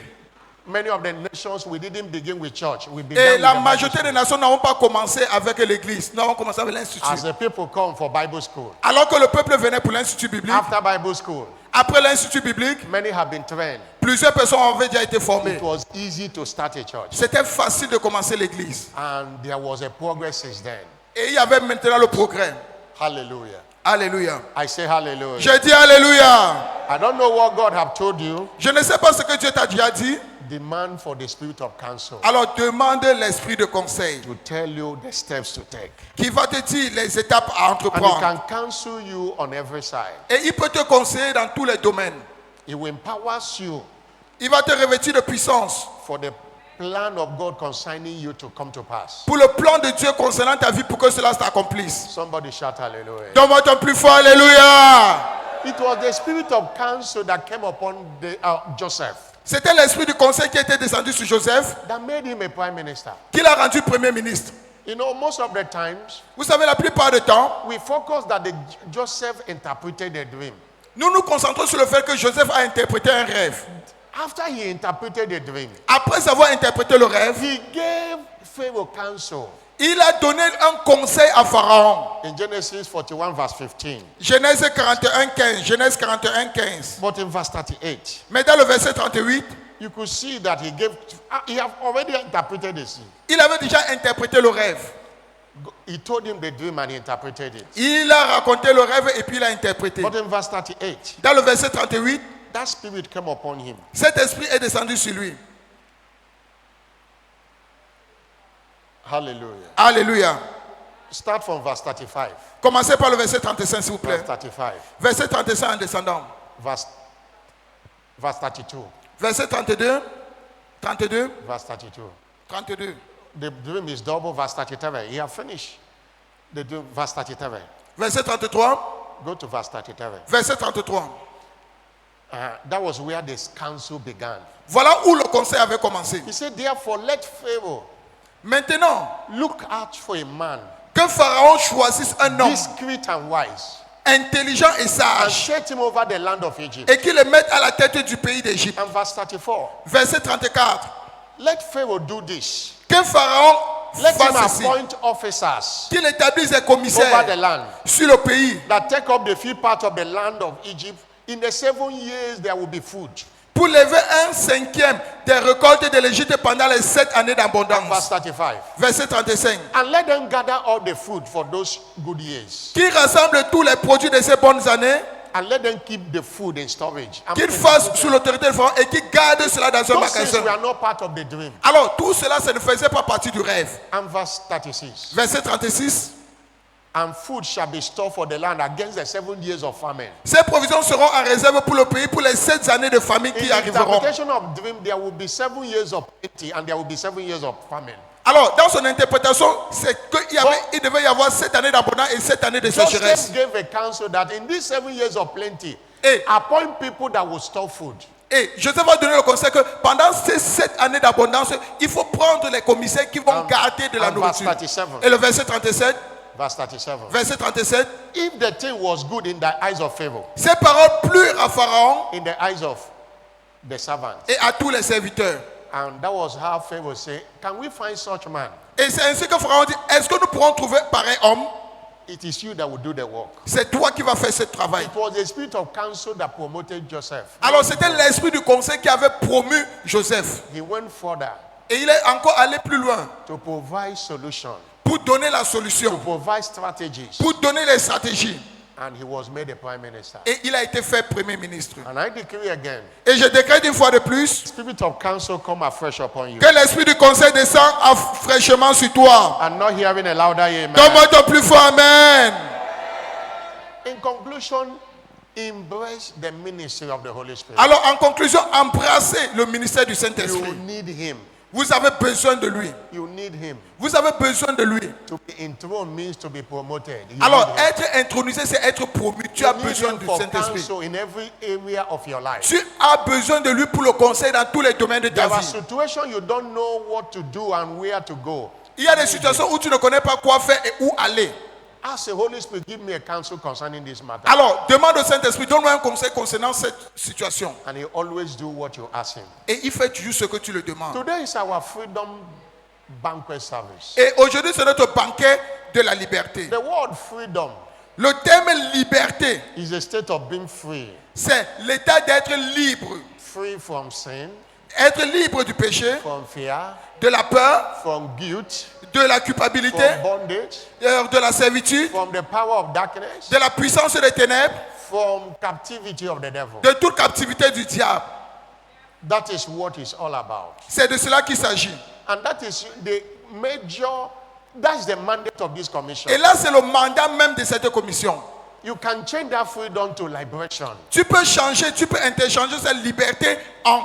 Many of the nations, we didn't begin with church. We Et began la with the majorité Bible des nations n'ont pas commencé avec l'église. Nous avons commencé avec l'Institut. school. As the people come for Bible school, Alors que le peuple venait pour l'Institut biblique, after Bible school, après l'Institut biblique, many have been trained. plusieurs personnes avaient déjà été formées. It was easy to start a church. C'était facile de commencer l'église. And there was a progress since then. Et il y avait maintenant le progrès. Hallelujah. Alléluia. I say hallelujah. Je dis Alléluia. I don't know what God have told you. Je ne sais pas ce que Dieu t'a déjà dit. Demand for the spirit of counsel Alors demande l'esprit de conseil to tell you the steps to take. qui va te dire les étapes à And he entreprendre. can counsel you on every side. Et il peut te conseiller dans tous les domaines. He will empower you Il va te revêtir de puissance for the plan of God concerning you to come to pass. pour le plan de Dieu concernant ta vie pour que cela s'accomplisse. Somebody shout hallelujah. Donne-moi ton plus fort Alléluia. It was the spirit of counsel that came upon Joseph C'était l'esprit du conseil qui était descendu sur Joseph, that made him a prime minister. qui l'a rendu premier ministre. You know, most of the times Vous savez, la plupart du temps, we focus that Joseph interpreted a dream. nous nous concentrons sur le fait que Joseph a interprété un rêve. After he interpreted a dream, Après avoir interprété le rêve, he gave Pharaoh counsel. il a donné un conseil à Pharaon. In Genesis 41 verse 15. Genèse 41, 15. Genèse 41, 15. But in verse 38, Mais dans le verset 38, you could see that he have already interpreted the scene. il avait déjà interprété le rêve. He told him the dream and he interpreted it. Il a raconté le rêve et puis il a interprété. But in verse 38, Dans le verset 38, that spirit came upon him. cet esprit est descendu sur lui. Hallelujah. Alléluia. Start from verse 35. Commencez par le verset 35, s'il vous plaît. Verse 35. Verset 35 en descendant. Verse 32. Verset 32. 32. Verse 32. 32. The dream is double. Verse 37. He have finished. The dream, verse 37. Verset 33. Go to verse 37. Verset 33. That was where this counsel began. Voilà où le conseil avait commencé. He said, therefore, let Pharaoh Maintenant, look out for a man que Pharaon choisisse un homme discreet and wise, intelligent et and sage set him over the land of Egypt. et qu'il le mette à la tête du pays d'Égypte. And verse 34. Verset 34. Let Pharaoh do this. Que Pharaon Let him fasse ceci. appoint officers Qu'il établisse des over the commissaires land sur le pays that take up the free part of the land of Egypt. In the 7 years there will be food. pour lever 1/5 des récoltes de l'Égypte pendant les 7 années And verse d'abondance. 35. Verset 35. And let them gather all the food for those good years. Qui rassemble tous les produits de ces bonnes années and let them keep the food in storage. Qu'ils fassent sous l'autorité du Pharaon et qu'ils gardent cela dans un Those things magasin. were not part of the dream. Alors tout cela, ça ne faisait pas partie du rêve. And verse 36. Verset 36. And food shall be stored for the land against the 7 years of famine. Ces provisions seront en réserve pour le pays pour les 7 années de famine In qui the arriveront. interpretation of dream, there will be 7 years of plenty and there will be 7 years of famine. Alors, dans son interprétation, c'est qu'il devait y avoir 7 années d'abondance et 7 années de sécheresse. Joseph gave a counsel that in these 7 years of plenty, Et, appoint people that will store food. et Joseph va donner le conseil que pendant ces 7 années d'abondance, il faut prendre les commissaires qui vont garder de la and verse nourriture. 37. Et le verset 37, Verse 37. verset 37, If the thing was good in the eyes of Pharaoh, ces paroles plurent à Pharaon in the eyes of the servants, et à tous les serviteurs. and that was how Pharaoh said, can we find such man? Et c'est ainsi que Pharaon dit, est-ce que nous pourrons trouver pareil homme? It is you that will do the work. C'est toi qui vas faire ce travail. It was the spirit of counsel that promoted Joseph. Alors c'était l'esprit du conseil qui avait promu Joseph. He went further Et il est encore allé plus loin to provide solution, pour donner la to solution, provide strategies, pour donner les stratégies. and he was made a prime minister. Et il a été fait premier ministre. And I decree again, Et je décrète une fois de plus spirit of counsel come afresh upon you. que l'esprit du conseil descend fraîchement sur toi. I'm not hearing a louder amen. Donne-moi ton plus fort amen. In conclusion, embrace the ministry of the Holy Spirit. Alors en conclusion, embrassez le ministère du You Saint-Esprit. need him. Vous avez besoin de lui. You need him. Vous avez besoin de lui. To be enthroned means to be promoted. You Alors need him. être intronisé, c'est être promu. Tu as You need besoin him du for Saint-Esprit. counsel in every area of your life. Tu as besoin de lui pour le conseil dans tous les domaines de ta There are vie. situations you don't know what to do and where to go. Il y a des situations où tu ne connais pas quoi faire et où aller. Ask the Holy Spirit, give me a counsel concerning this matter. Alors, demande au Saint-Esprit, donne-moi un conseil concernant cette situation. And he always do what you ask him. Et il fait toujours ce que tu le demandes. Today is our freedom banquet service. Et aujourd'hui, c'est notre banquet de la liberté. The word freedom Le terme liberté, is a state of being free. c'est l'état d'être libre. Free from sin, Être libre du péché, from fear, de la peur, from guilt, de la culpabilité, from bondage, de la servitude, from the power of darkness, de la puissance des ténèbres, from captivity of the devil. de toute captivité du diable. That is what it's all about. C'est de cela qu'il s'agit. And that is the major, that's the mandate of this commission. Et là, c'est le mandat même de cette commission. You can change that freedom to liberation. Tu peux changer, tu peux interchanger cette liberté en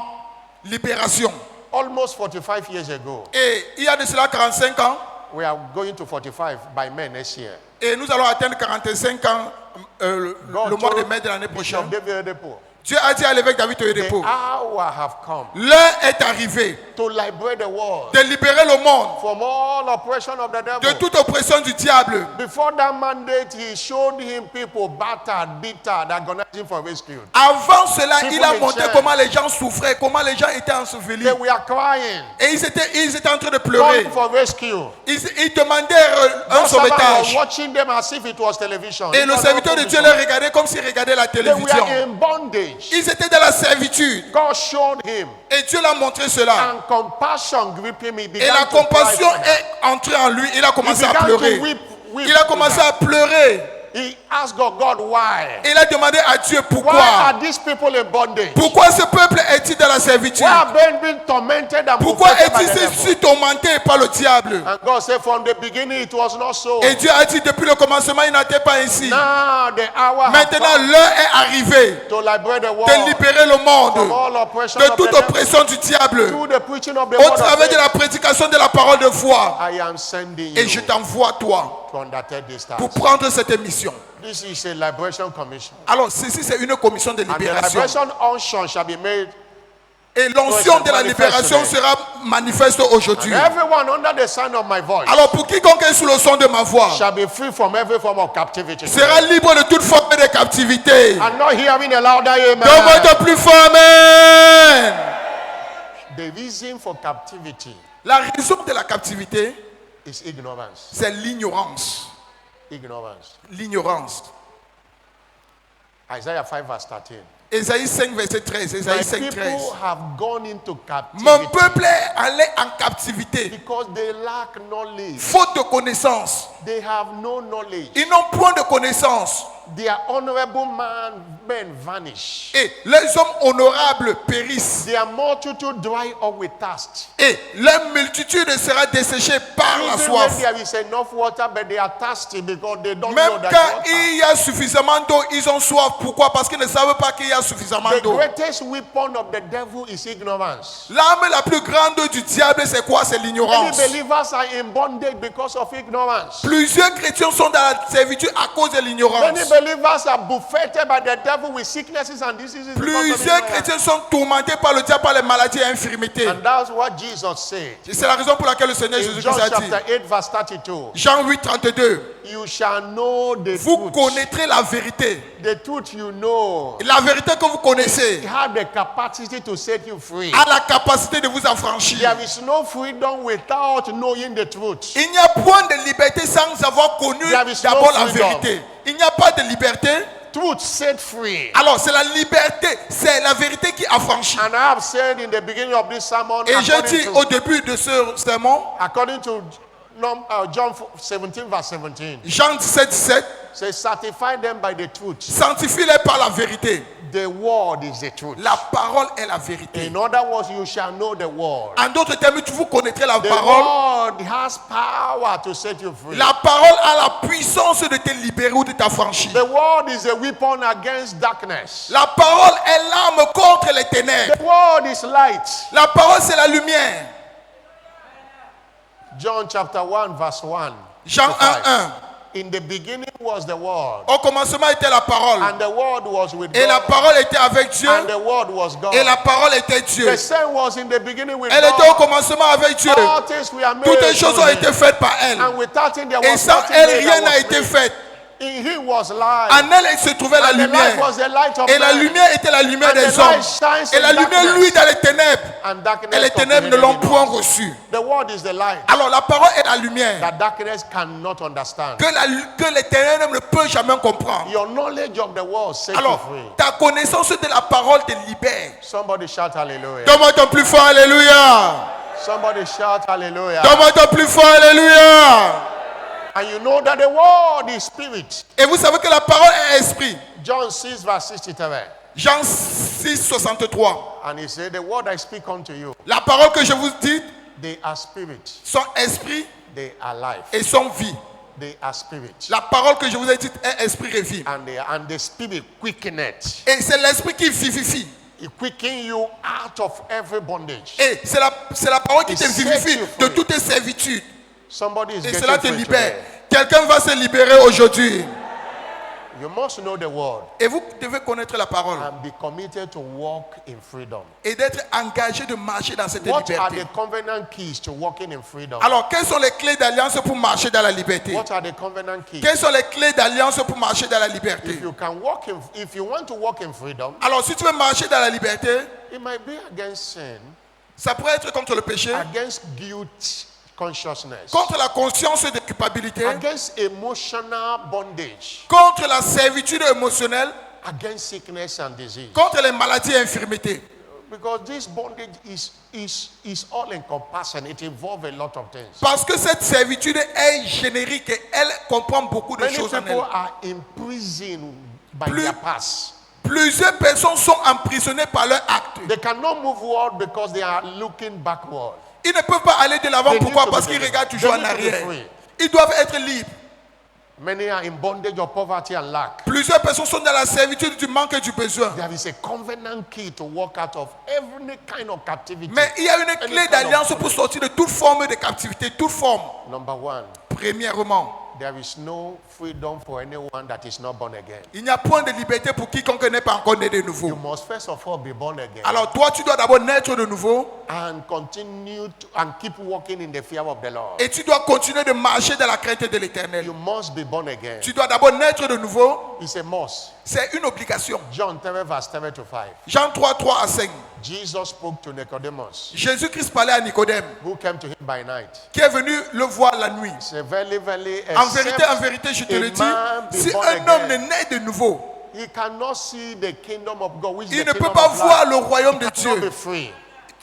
libération. Almost 45 years ago, Et il y a de cela 45 ans, we are going to 45 by May next year. et nous allons atteindre 45 ans le mois de mai de l'année Bishop prochaine. David Oyedepo, Dieu a dit à l'évêque David the Oyedepo, hour have come l'heure est arrivée to liberate the world de libérer le monde from all oppression of the de devil. toute oppression du diable. Before that mandate, he showed him people battered, bitter, agonizing for rescue. Avant cela, il a People in montré chains. comment les gens souffraient, comment les gens étaient ensevelis. They were crying, Et ils étaient en train de pleurer. calling for rescue. Ils demandaient un Those servants were sauvetage. watching them as if it was television. Et It le was serviteur not de Dieu television. les regardait comme s'il regardait la They télévision. were in bondage. Ils étaient dans la servitude. God showed him, Et Dieu l'a montré cela. and compassion gripped him. He Et began la to cry compassion for them. est entrée en lui. Il a He commencé à began pleurer. to weep Il a commencé à pleurer. He asked God, why? Et il a demandé à Dieu Why pourquoi. are these people in bondage? Pourquoi ce peuple est-il dans la servitude? Why are they being tormented and Pourquoi buffeted by the est-il devil? si tourmenté par le diable? And God said, from the beginning it was not so. Et Dieu a dit depuis le commencement, il n'était pas ainsi. Now the hour has Maintenant, come l'heure est arrivée to liberate the de world libérer le from monde all oppression de of toute the devil oppression du diable through the preaching of the au word of travers de faith. la prédication de la parole de foi. I am sending Et je you t'envoie toi to undertake this pour task. prendre cette émission. This is a liberation commission. Alors, ceci, c'est une commission de And the libération. liberation unction shall be made. Et l'onction de la libération sera manifeste aujourd'hui. Everyone under the sound of my voice Alors, pour quiconque est sous le son de ma voix, shall be free from every form of captivity. sera libre de toute forme de captivité. I'm not hearing a louder Donne-moi amen. ton plus fort amen. The reason for captivity La raison de la captivité, is ignorance. c'est l'ignorance. Ignorance. L'ignorance. Isaiah 5 verse 13. Ésaïe 5, verset 13. My Ésaïe 5, 13. people have gone into Mon captivity peuple est allé en captivité, because they lack knowledge. faute de connaissance. They have no knowledge. Ils n'ont point de connaissance. Their honorable men vanish. Et les hommes honorables périssent. Their multitude dry up with thirst. Et leur multitude sera desséchée par la Even soif. when there is enough water, but they are thirsty because they don't Même know that quand water. il y a suffisamment d'eau, ils ont soif. Pourquoi? Parce qu'ils ne savent pas qu'il y a suffisamment The d'eau. greatest weapon of the devil is ignorance. L'arme la plus grande du diable, c'est quoi? C'est Many l'ignorance. believers are in bondage because of ignorance. Plusieurs chrétiens sont dans la servitude à cause de l'ignorance. Many believers are buffeted by the devil with sicknesses and diseases. because of Plusieurs ignorance. chrétiens sont tourmentés par le diable par les maladies et infirmités. And that's what Jesus said. C'est la raison pour laquelle le Seigneur In Jésus-Christ John a dit, chapter 8, verse 32, Jean 8, 32, you shall know the vous truth. connaîtrez la vérité. The truth you know La vérité que vous connaissez have the capacity to set you free. a la capacité de vous affranchir. There is no freedom without knowing the truth. Il n'y a point de liberté sans avoir connu There is d'abord no la freedom. vérité. Il n'y a pas de liberté. Truth set free. Alors c'est la liberté, c'est la vérité qui affranchit. And I have said in the beginning of this sermon, Et j'ai dit au according début de ce sermon, to John 17, verse 17, Jean 17, 17, says, sanctify them by the truth. sanctifie-les par la vérité. The word is the truth. La parole est la vérité. In other words, you shall know the word. En d'autres termes, vous connaîtrez la The parole. word has power to set you free. La parole a la puissance de te libérer ou de t'affranchir. The word is a weapon against darkness. La parole est l'arme contre les ténèbres. The word is light. La parole, c'est la lumière. John chapter 1, verse 1. Jean to 1, 5. 1. In the beginning was the word, Au commencement était la parole. and the word was with Et la God, parole était avec Dieu. and the word was God. Et la parole était Dieu. The same was in the beginning with Elle était au God. commencement avec Dieu. All things were made Toutes les choses ont through him. été faites par elle. And without him there Et was sans nothing elle, made rien that n'a was été made. fait. In him was life. En elle se trouvait la And the light lumière. was the light of Et la men. lumière était la lumière And des the light hommes. shines Et in la lumière, darkness. lui, dans les ténèbres. And darkness Et les ténèbres ne l'ont comprehended point it not. reçu. The word is the light Alors la parole est la lumière that darkness cannot understand. que les ténèbres ne peuvent jamais comprendre. Your knowledge of the word sets Alors, you free. ta connaissance de la parole te libère. Somebody shout hallelujah. Donne-moi ton plus fort, alléluia. Somebody shout hallelujah. Donne-moi ton plus fort, alléluia. And you know that the word is spirit. Et vous savez que la parole est esprit. John 6 verse 63. Jean 6, 63. And he said, the word I speak unto you, La parole que je vous dis they are spirit, sont esprit they are life, et sont vie. they are spirit. La parole que je vous ai dite est esprit et vie. And the spirit quickeneth. Et c'est l'esprit qui vivifie. It quicken you out of every bondage. Et c'est la parole qui te It sets vivifie you de free. toutes tes servitudes. Somebody is Et getting cela te free libère. today. Quelqu'un va se libérer aujourd'hui. You must know the word Et vous devez connaître la parole. and be committed to walk in freedom. Et d'être engagé de marcher dans cette What are liberté. the covenant keys to walking in freedom? Alors, quelles sont les clés d'alliance pour marcher dans la liberté? What are the covenant keys? Quelles sont les clés d'alliance pour marcher dans la liberté? If you want to walk in freedom, Alors, si tu veux marcher dans la liberté, it might be against sin, ça pourrait être contre le péché, against guilt consciousness, contre la conscience de culpabilité, against emotional bondage, contre la servitude émotionnelle, against sickness and disease. contre les maladies et infirmités. Because this bondage is all encompassing. It involves a lot of things. Parce que cette servitude est générique et elle comprend beaucoup de Many choses en people elle. are imprisoned by Plus- their past. Plusieurs personnes sont emprisonnées par leur acte. They cannot move forward because they are looking backward. Ils ne peuvent pas aller de l'avant. They Pourquoi? need to Parce be qu'ils delivered. regardent toujours en They need to be arrière. free. Ils doivent être libres. Many are in bondage of poverty and lack. Plusieurs personnes sont dans la servitude du manque et du besoin. There is a covenant key to walk out of every kind of captivity. Mais il y a une Any clé kind d'alliance of pour sortir de toute forme de captivité, toute forme. Number one, Premièrement, there is no freedom for anyone that is not born again. il n'y a point de liberté pour quiconque n'est pas encore né de You nouveau. must first of all be born again Alors toi, tu dois d'abord naître de nouveau and continue to, and keep walking in the fear of the Lord. et tu dois continuer de marcher dans la crainte de l'Éternel. You must be born again. Tu dois d'abord naître de nouveau. It's a must. C'est une obligation. John 3 verse 3 to 5. Jean 3, 3 à 5. Jesus spoke to Nicodemus, Jésus-Christ parlait à Nicodème, who came to him by night. qui est venu le voir la nuit. He said, verily, verily, En vérité, je te le dis, si un homme ne naît de nouveau, he cannot see the kingdom of God, which is il the ne peut kingdom pas of voir light. le royaume de He cannot be Dieu. free.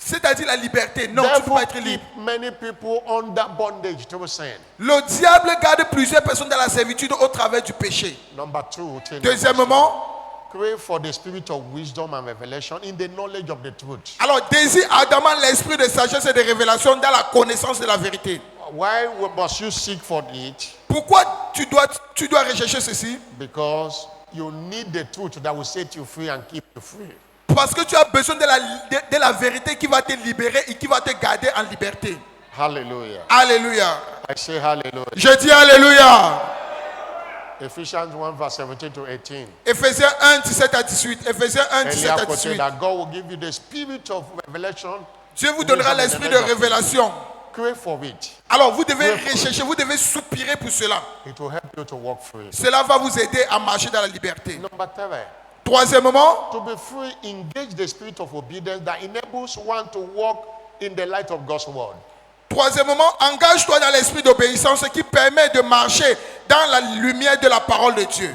C'est-à-dire la liberté. Non, tu ne peux Devil pas être keep libre. many people under bondage through sin. Le diable garde plusieurs personnes dans la servitude au travers du péché. Number two, Deuxièmement, pray for the spirit of wisdom and revelation in the knowledge of the truth. alors désire ardemment l'esprit de sagesse et de révélation dans la connaissance de la vérité. Why must you seek for it? Pourquoi tu dois rechercher ceci? Because you need the truth that will set you free and keep you free. Parce que tu as besoin de la vérité qui va te libérer et qui va te garder en liberté. Hallelujah. Alléluia. I say hallelujah. Je dis Alléluia. Ephesians 1 verse 17 to 18. Éphésiens 1, 17 à 18. Éphésiens 1, 17 Earlier à quoted 18. that God will give you the spirit of revelation. Dieu vous donnera l'esprit de révélation. Pray for it. Alors vous devez rechercher, vous devez soupirer pour cela. It will help you to walk free. Cela va vous aider à marcher dans la liberté. Number three, Troisièmement, to be free, engage the spirit of obedience that enables one to walk in the light of God's word. Troisièmement, engage-toi dans l'esprit d'obéissance qui permet de marcher dans la lumière de la parole de Dieu.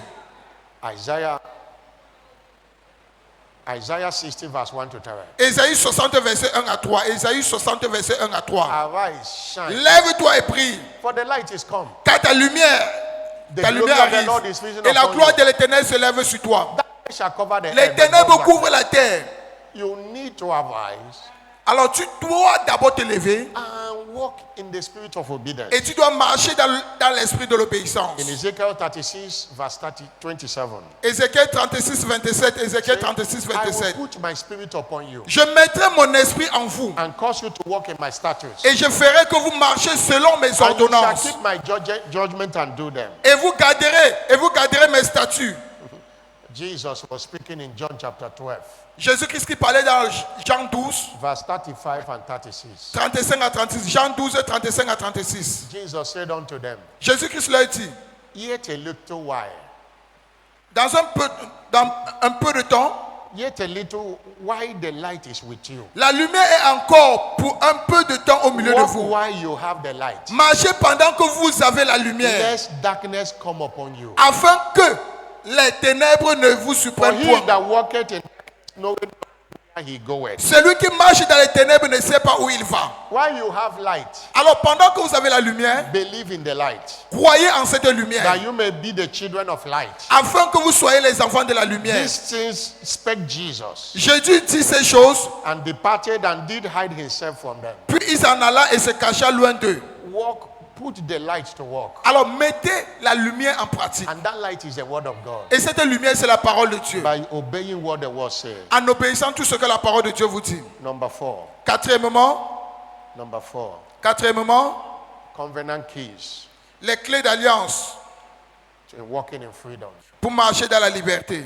Isaiah 60 verse 1 to 3. Ésaïe 60 verset 1 à 3. Ésaïe 60 verset 1 à 3. Arise, shine, Lève-toi et prie, for the light is come. car ta lumière The glory of the Lord arrive is risen et la upon gloire you. de l'Éternel se lève sur toi. Darkness shall cover the Les earth, but ténèbres God couvrent will- la terre. You need to arise Alors tu dois d'abord te lever and walk in the spirit of obedience. et tu dois marcher dans l'esprit de l'obéissance. In Ezekiel 36 verse 27. Ézéchiel 36, 27. Ézéchiel 36, I will 27. put my spirit upon you Je mettrai mon esprit en vous and cause you to walk in my statutes. et je ferai que vous marchiez selon mes And you shall ordonnances. keep my judgment and do them. Et vous garderez mes statuts. Jesus was speaking in John chapter 12, Jésus-Christ qui parlait dans Jean 12, verse 35 and 36. 35 à 36. Jean 12, 35 à 36. Jesus said unto them, Jésus-Christ leur dit, Yet a little while, dans un peu de temps, yet a little while the light is with you. la lumière est encore pour un peu de temps au milieu de Walk vous. while you have the light, Marchez pendant que vous avez la lumière, lest darkness come upon you. afin que les ténèbres ne vous For surprennent he point. that walketh in darkness knoweth not whither he goeth. Celui qui marche dans les ténèbres ne sait pas où il va. While you have light, Alors pendant que vous avez la lumière, believe in the light, croyez en cette lumière, that you may be the children of light. afin que vous soyez les enfants de la lumière. These things spake Jesus, Jésus dit ces choses, and departed and did hide himself from them. puis il s'en alla et se cacha loin d'eux. Walk, put the light to work. Alors mettez la lumière en pratique. And that light is the word of God. Et cette lumière, c'est la parole de Dieu. By obeying what the word says. En obéissant tout ce que la parole de Dieu vous dit. Number four. Quatrièmement, Covenant keys les clés d'alliance to walking in freedom. pour marcher dans la liberté.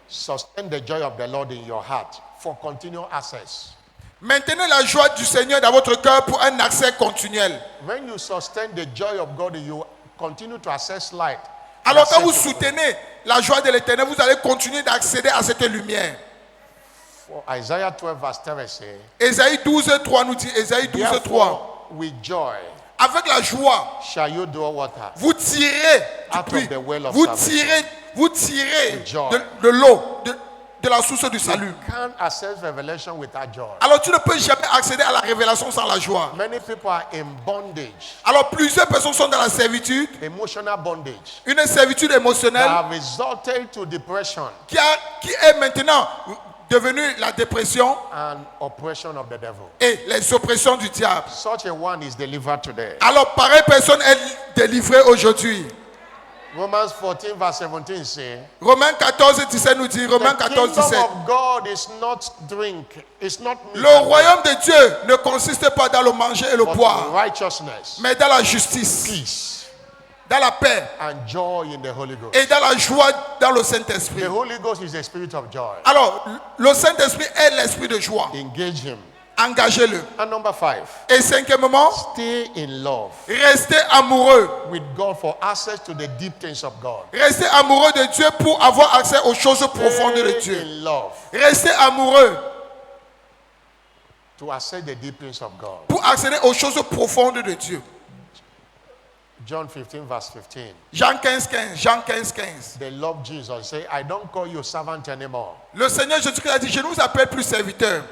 Sustain the joy of the Lord in your heart for continual access. Maintenez la joie du Seigneur dans votre cœur pour un accès continuel. When you sustain the joy of God, you continue to access light. Alors quand vous Access to God. soutenez la joie de l'Éternel, vous allez continuer d'accéder à cette lumière. For Isaiah 12 verse 13 say, Ésaïe 12, 3 nous dit, Ésaïe 12, 3. Therefore, with joy Avec la joie, shall you draw water vous tirez du out puits. of the well of Vous salvation. tirez With joy. de l'eau, de la source du salut. Can't access revelation without joy. Alors tu ne peux jamais accéder à la révélation sans la joie. Many people are in bondage, Alors plusieurs personnes sont dans la servitude, emotional bondage, une servitude that émotionnelle have resulted to depression qui est maintenant devenue la dépression and oppression of the devil. et les oppressions du diable. Such a one is delivered today. Alors pareille personne est délivrée aujourd'hui. Romans 14 verse 17 say, Romains 14, 17 nous dit, Romains the 14, kingdom 17. of God is not drink, it's not meat, Le royaume de Dieu ne consiste pas dans le manger et le but boire, righteousness, mais dans la justice, peace, dans la paix and joy in the Holy Ghost. et dans la joie dans le The Saint-Esprit. Holy Ghost is the spirit of joy. Alors, le Saint-Esprit est l'esprit de joie. Engage him. Engagez-le. And number 5, Et cinquièmement, stay in love restez amoureux. with God for access to the deep things of God. Restez amoureux de Dieu pour avoir accès aux choses profondes de Stay Dieu. in love Restez amoureux to access the deep things of God. pour accéder aux choses profondes de Dieu. John 15 verse 15. Jean 15, 15. Jean 15, 15. They love Jesus. Say, I don't call you servant anymore. Le Seigneur Jésus-Christ a dit, je ne vous appelle plus serviteur.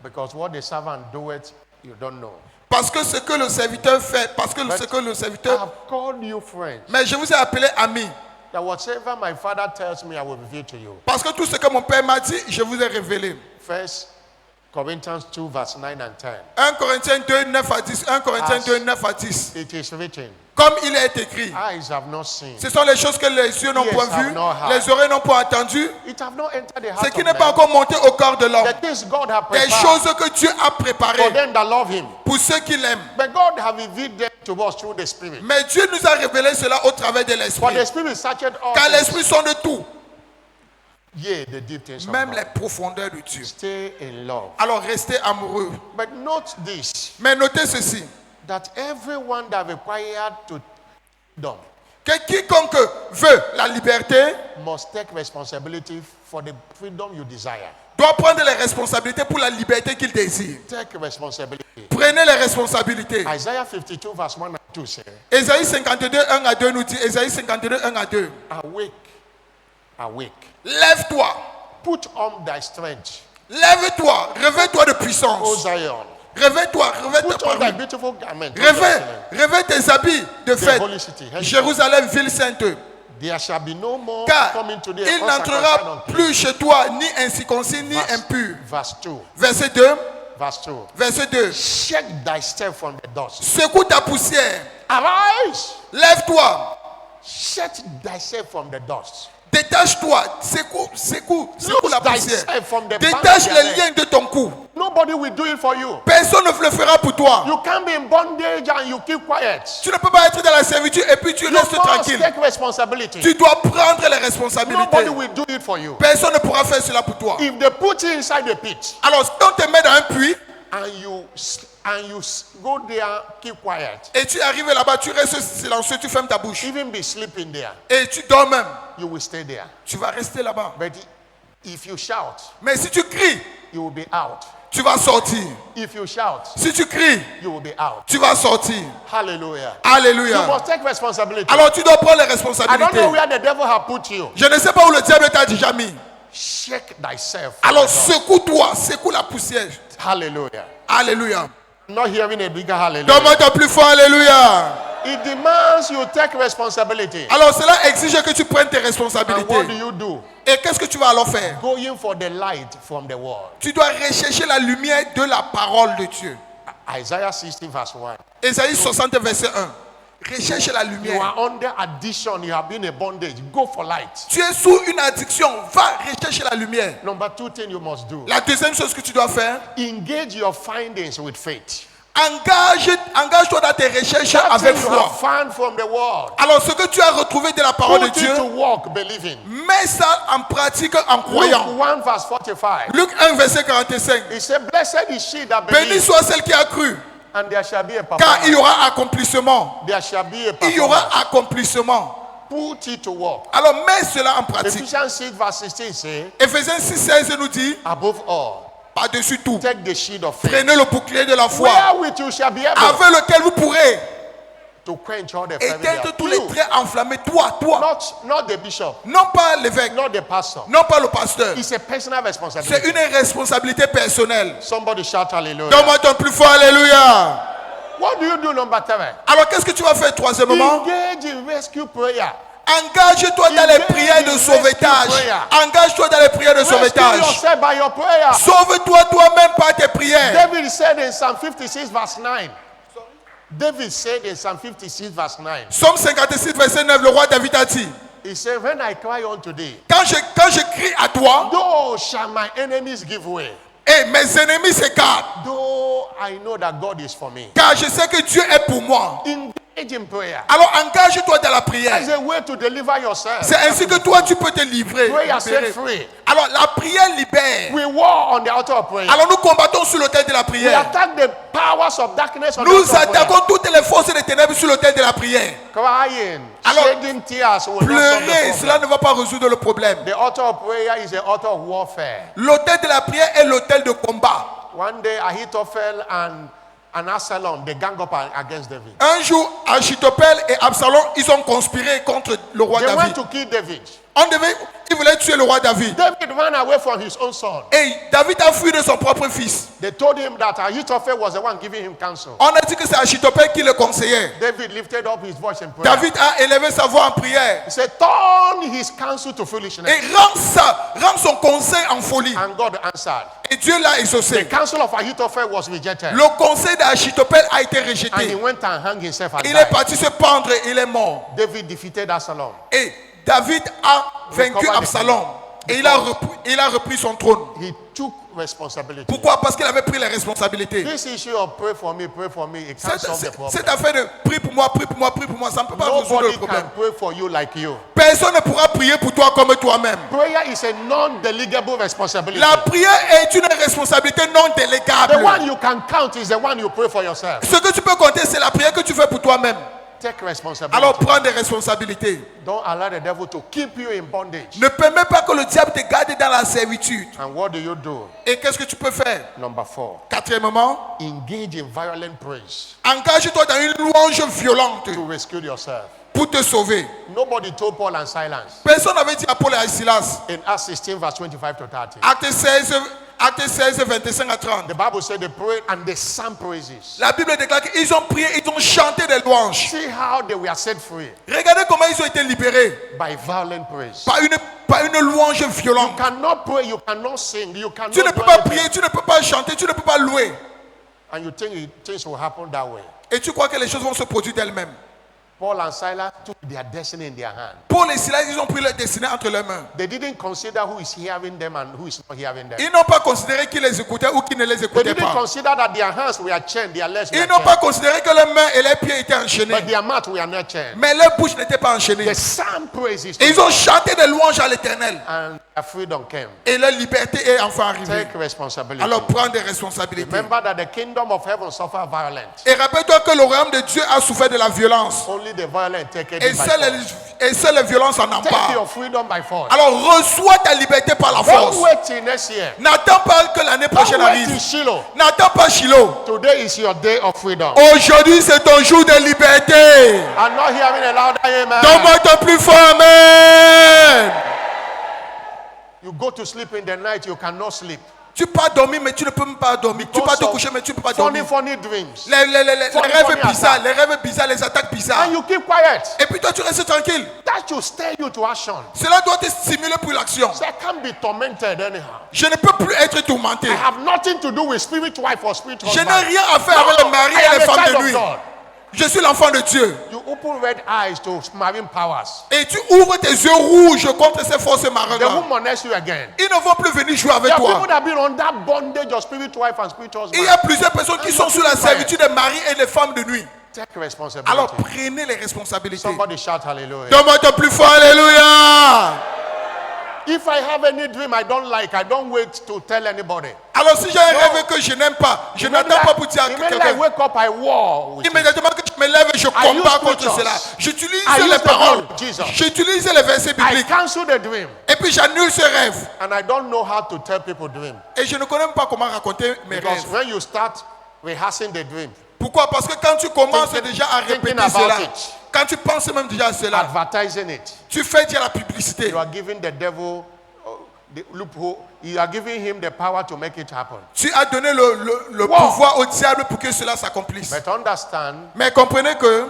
Because what the servant doeth, you don't know. Parce que ce que le serviteur fait, ce que le I serviteur... have called you friends. Mais je vous ai appelé amis. That whatever my father tells me, I will reveal to you. Parce que tout ce que mon père m'a dit, je vous ai révélé. First Corinthians 2, verse 9 and 10. 1 Corinthiens 2, 9 à 10. 1 Corinthiens 2, 9 à 10. It is written, Comme il est écrit. eyes have not seen. Ce sont les choses que les yeux n'ont Ears point have vues, not heard. les oreilles n'ont point entendu, It have not entered the ce heart qui of n'est pas man. encore monté au corps de l'homme. The things God has Des prepared choses que Dieu a for préparées them that love Him. pour ceux qui l'aiment. But God has revealed them to us through the Spirit. Mais Dieu nous a révélé cela au travers de For l'Esprit. the Spirit searcheth all Car things, l'Esprit sonde tout, yea, the deep things of même God. les profondeurs de Dieu. Stay in love. Alors restez amoureux. But note this, Mais notez ceci, that everyone that required to done que quiconque veut la liberté must take responsibility for the freedom you desire. doit prendre les responsabilités pour la liberté qu'il désire. Take responsibility. Prenez les responsabilités. Isaiah 52 verse 1 and 2 says, Ésaïe 52, 1 à 2 nous dit, Ésaïe 52, 1 à 2. awake, awake. Lève-toi, Put on thy strength, lève-toi, réveille-toi de O puissance. Zion. Réveille-toi, réveille Put ta on thy parole. beautiful garment, O Réveille, Jerusalem, réveille tes habits de the fête. holy city. Henceforth, Jérusalem, ville sainte. there shall be no more Car coming to thee il uncircumcised n'entrera unclean. plus chez toi ni incirconcis ni Verse- impur. Verse 2. Verset 2. Verse 2. Verset 2. Shake thyself from the dust. Secoue ta poussière. Arise. Lève-toi. Shake thyself from the dust. Détache-toi. Secoue la poussière. thyself from the Détache bondage les liens de ton cou. Nobody will do it for you. Personne ne le fera pour toi. You can't be in bondage and you keep quiet. Tu ne peux pas être dans la servitude et puis tu You restes must tranquille. take responsibility. Tu dois prendre les Nobody responsabilités. will do it for you. Personne ne pourra faire cela pour toi. If they put you inside the pit Alors, si on te met dans un puits and you go there, keep quiet, et tu arrives là-bas, tu restes silencieux, tu fermes ta bouche even be sleeping there, et tu dors même, you will stay there. tu vas rester là-bas. But if you shout, Mais si tu cries, you will be out. tu vas sortir. If you shout, Si tu cries, you will be out. tu vas sortir. Hallelujah. You Alléluia. must take responsibility. Alors tu dois prendre les I don't responsabilités. know where the devil has put you. Je ne sais pas où le diable t'a déjà mis. Shake thyself. Alors secoue-toi, secoue la poussière. Hallelujah. Alléluia. I'm not hearing a bigger hallelujah. Donne-moi ton plus fort, alléluia. It demands you take responsibility. Alors cela exige que tu prennes tes And what do responsabilités. you do? Et qu'est-ce que tu vas alors faire? Going for the light from the world. Tu dois rechercher la lumière de la parole de Dieu. Isaiah 60 verse 1. Ésaïe 60 verset 1. Recherche la You lumière. are under addiction. You have been in bondage. Go for light. Tu es sous une addiction. Va rechercher la lumière. Number 2 thing you must do. La deuxième chose que tu dois faire, Engage your findings with faith. engage-toi dans tes recherches That avec thing you have foi. found from the world. Alors ce que tu as retrouvé de la parole de Put Dieu, it to work believing. mets ça en pratique en croyant. Luke 1 verse 45. Luc 1 verset 45. He said, blessed is she that Béni believes, soit celle qui a cru, and there shall be a car performance. il y aura accomplissement. There shall be a Il y aura performance. accomplissement. Put it to work. Alors mets cela en pratique. Ephesians 6 verse 16 say, Ephésiens 6, 16 nous dit, above all, par-dessus tout, take the shield of faith, prenez le bouclier de la foi, wherewith you shall be able avec lequel vous pourrez to quench all the fiery éteindre darts. tous les You, traits enflammés. Toi, not the bishop, non pas l'évêque, not the pastor. non pas le pasteur. It's a personal C'est responsibility. une responsabilité personnelle. Somebody shout hallelujah. Donne-moi ton plus fort, alléluia. What do you do number 3? Alors qu'est-ce que tu vas faire troisièmement? Engage in rescue prayer. Engage-toi dans les prières de sauvetage. Engage-toi dans les prières de Rescue sauvetage. yourself by your prayer. Sauve-toi toi-même par tes prières. David said in Psalm 56 verse 9. David said in Psalm 56 verse 9. Psaume 56, verset 9, le roi David a dit, He said, when I cry unto thee, quand je crie à toi, though shall my enemies give way, et mes ennemis s'écartent, though I know that God is for me. car je sais que Dieu est pour moi. Engage in prayer. Alors engage-toi dans la prière. That's a way to deliver yourself. C'est ainsi que toi tu peux te livrer. Prayer set libérer. free. Alors la prière libère. We war on the altar of prayer. Alors nous combattons sur l'autel de la We prière. attack the powers of darkness on the Nous altar of prayer. attaquons toutes les forces des ténèbres sur l'autel de la prière. Crying, Alors, shedding tears will not solve Pleurer, the cela problem. ne va pas résoudre le problème. The altar of prayer is the altar of warfare. L'autel de la prière est l'autel de combat. One day Ahithophel and Absalom, they gang up against David. Un jour, Achitophel et Absalom, ils ont conspiré contre le roi They went David. to kill David. Il voulait tuer le roi David. David ran away from his own son. Et David a fui de son propre fils. They told him that Ahithophel was the one giving him counsel. On a dit que c'est Achitophel qui le conseillait. David lifted up his voice in prayer. David a élevé sa voix en prière. He said, turn his counsel to foolishness. Et rend son conseil en folie. And God answered. Et Dieu l'a The exaucé. counsel of Ahithophel was rejected. Le conseil d'Achitophel a été And he rejeté. went and hung himself and Il est died. parti se pendre et il est mort. David defeated Absalom. Et David a vaincu Absalom. Et il a repris son trône. He took responsibility. Pourquoi? Parce qu'il avait pris les responsabilités. This issue of pray for me, it can't solve the problem. Cette affaire de prie pour moi, ça ne peut pas résoudre Nobody le problème. can pray for you like you. Personne ne pourra prier pour toi comme toi-même. Prayer is a non-delegable responsibility. La prière est une responsabilité non The délégable. one you can count is the one you pray for yourself. Ce que tu peux compter, c'est la prière que tu fais pour toi-même. Take responsibility. Alors prends des responsabilités. Don't allow the devil to keep you in bondage. Ne permets pas que le diable te garde dans la servitude. And what do you do? Et qu'est-ce que tu peux faire? Number 4. Quatrièmement, Engage in violent praise engage-toi dans une louange violente to rescue yourself. pour te sauver. Nobody told Paul and Silas Personne n'avait dit à Paul et à Silas. in Acts 16 verse 25 to 30. Acte 16, 25 à 30. The Bible said they prayed and they sang praises. La Bible déclare qu'ils ont prié, ils ont chanté des louanges. See how they were set free Regardez comment ils ont été libérés by violent praise. par une louange violente. You cannot pray, you cannot sing, you cannot Tu ne peux do pas anything. prier, tu ne peux pas chanter, tu ne peux pas louer. And you think things will happen that way. Et tu crois que les choses vont se produire d'elles-mêmes. Paul and Silas took their destiny in their hand. Paul et Silas, ils ont pris leur destinée entre leurs mains. They didn't consider who is hearing them and who is not hearing them. Ils n'ont pas considéré qui les écoutait ou qui ne les They écoutait didn't pas. consider that their hands were chained, their legs were Ils n'ont chained, pas considéré que leurs mains et leurs pieds étaient enchaînés. but their mouth were not chained. Mais leurs bouches n'étaient pas enchaînées. They sang praises Et ils ont chanté des louanges à l'Éternel. and their freedom came. Et leur liberté est enfin arrivée. Take responsibility. Alors prends des responsabilités. Remember that the kingdom of heaven suffer violence. Et rappelle-toi que le royaume de Dieu a souffert de la violence. Only the violent take it Et by force. seule la violence en Take empare. your freedom by force. Alors reçois ta liberté par la Don't force. wait till next year. N'attends pas que l'année prochaine Don't wait till arrive. Shiloh. N'attends pas Shiloh. Today is your day of freedom. Aujourd'hui c'est ton jour de liberté. I'm not hearing a louder amen. Donne-moi ton plus fort amen. You go to sleep in the night, you cannot sleep. Tu pars dormir mais tu ne peux même pas dormir. Tu pars te coucher mais tu ne peux pas dormir. Funny dreams. Les Funny rêves bizarres, attack. les rêves bizarres, les attaques bizarres. And you keep quiet. Et puis toi tu restes tranquille. That should stir you to action. Cela doit te stimuler pour l'action. So I can't be tormented anyhow. Je ne peux plus être tourmenté. I have nothing to do with spirit wife or spirit Je husband. n'ai rien à faire avec les maris I et am les a femmes child de of nuit. God. Je suis l'enfant de Dieu. You open red eyes to marine powers. Et tu ouvres tes yeux rouges contre ces forces marines. They won't molest you again. Ils ne vont plus venir jouer avec There are toi. people that have been under bondage of spirit wife and spirit husband. Il y a plusieurs personnes qui sont sous la servitude des maris et des femmes de nuit. Take responsibility. Alors prenez les responsabilités. Somebody shout hallelujah. Donne-moi ton plus fort, alléluia. If I have any dream I don't like, I don't wait to tell anybody. Alors si j'ai un rêve que je n'aime pas, je n'attends pas pour dire à Immediately I quelqu'un. wake up, I war with it. Immédiatement que je me lève, je use combats contre scriptures. cela. J'utilise I use les the paroles. blood of Jesus. J'utilise les versets I bibliques. cancel the dream. Et puis j'annule ce rêve. And I don't know how to tell people dream. Et je ne connais même pas comment raconter mes Because rêves. when you start rehearsing the dream, Pourquoi? Parce que quand tu commences Thinking- déjà à thinking répéter about cela, it. quand tu penses même déjà à cela, advertising it, tu fais déjà la publicité. you are giving the devil the loophole. You are giving him the power to make it happen. Tu as donné le Wow. pouvoir au diable pour que cela s'accomplisse. But understand Mais comprenez que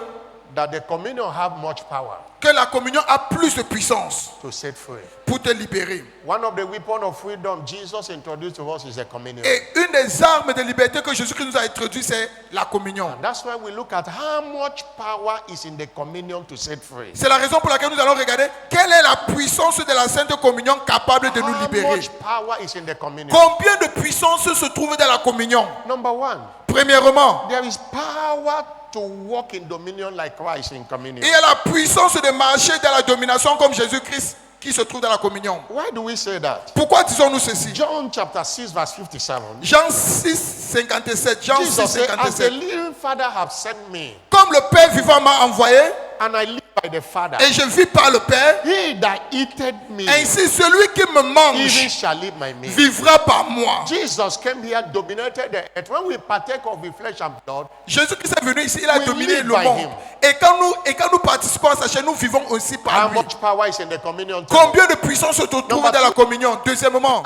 that the communion have much power la communion a plus de puissance to set free. pour te libérer. One of the weapons of freedom Jesus introduced to us is the communion. Et une des armes de liberté que Jésus-Christ nous a introduit, c'est la communion. That's why we look at how much power is in the communion to set free. C'est la raison pour laquelle nous allons regarder quelle est la puissance de la Sainte Communion capable de nous How libérer. much power is in the communion? Combien de puissance se trouve dans la communion? Number one, Premièrement, there is power to walk in dominion like Christ in communion. il y a la puissance de marcher dans la domination comme Jésus-Christ qui se trouve dans la communion. Why do we say that? Pourquoi disons-nous ceci? John chapter 6 verse 57. Jean 6, 57. Jean 6, Jesus said, as the 57. living Father have sent me, Comme le Père vivant m'a envoyé, and I live by the Father, et je vis par le Père, he that eateth me, ainsi celui qui me even mange shall live by me. vivra par moi. Jesus came here, dominated the earth. When we partake of the flesh and blood, Jésus-Christ est venu ici, il a We dominé live le by monde. him. Et quand nous participons à sa chair, nous vivons aussi par How lui. much power is in the communion table? Combien de puissance se trouve Number dans la two. communion? Deuxièmement,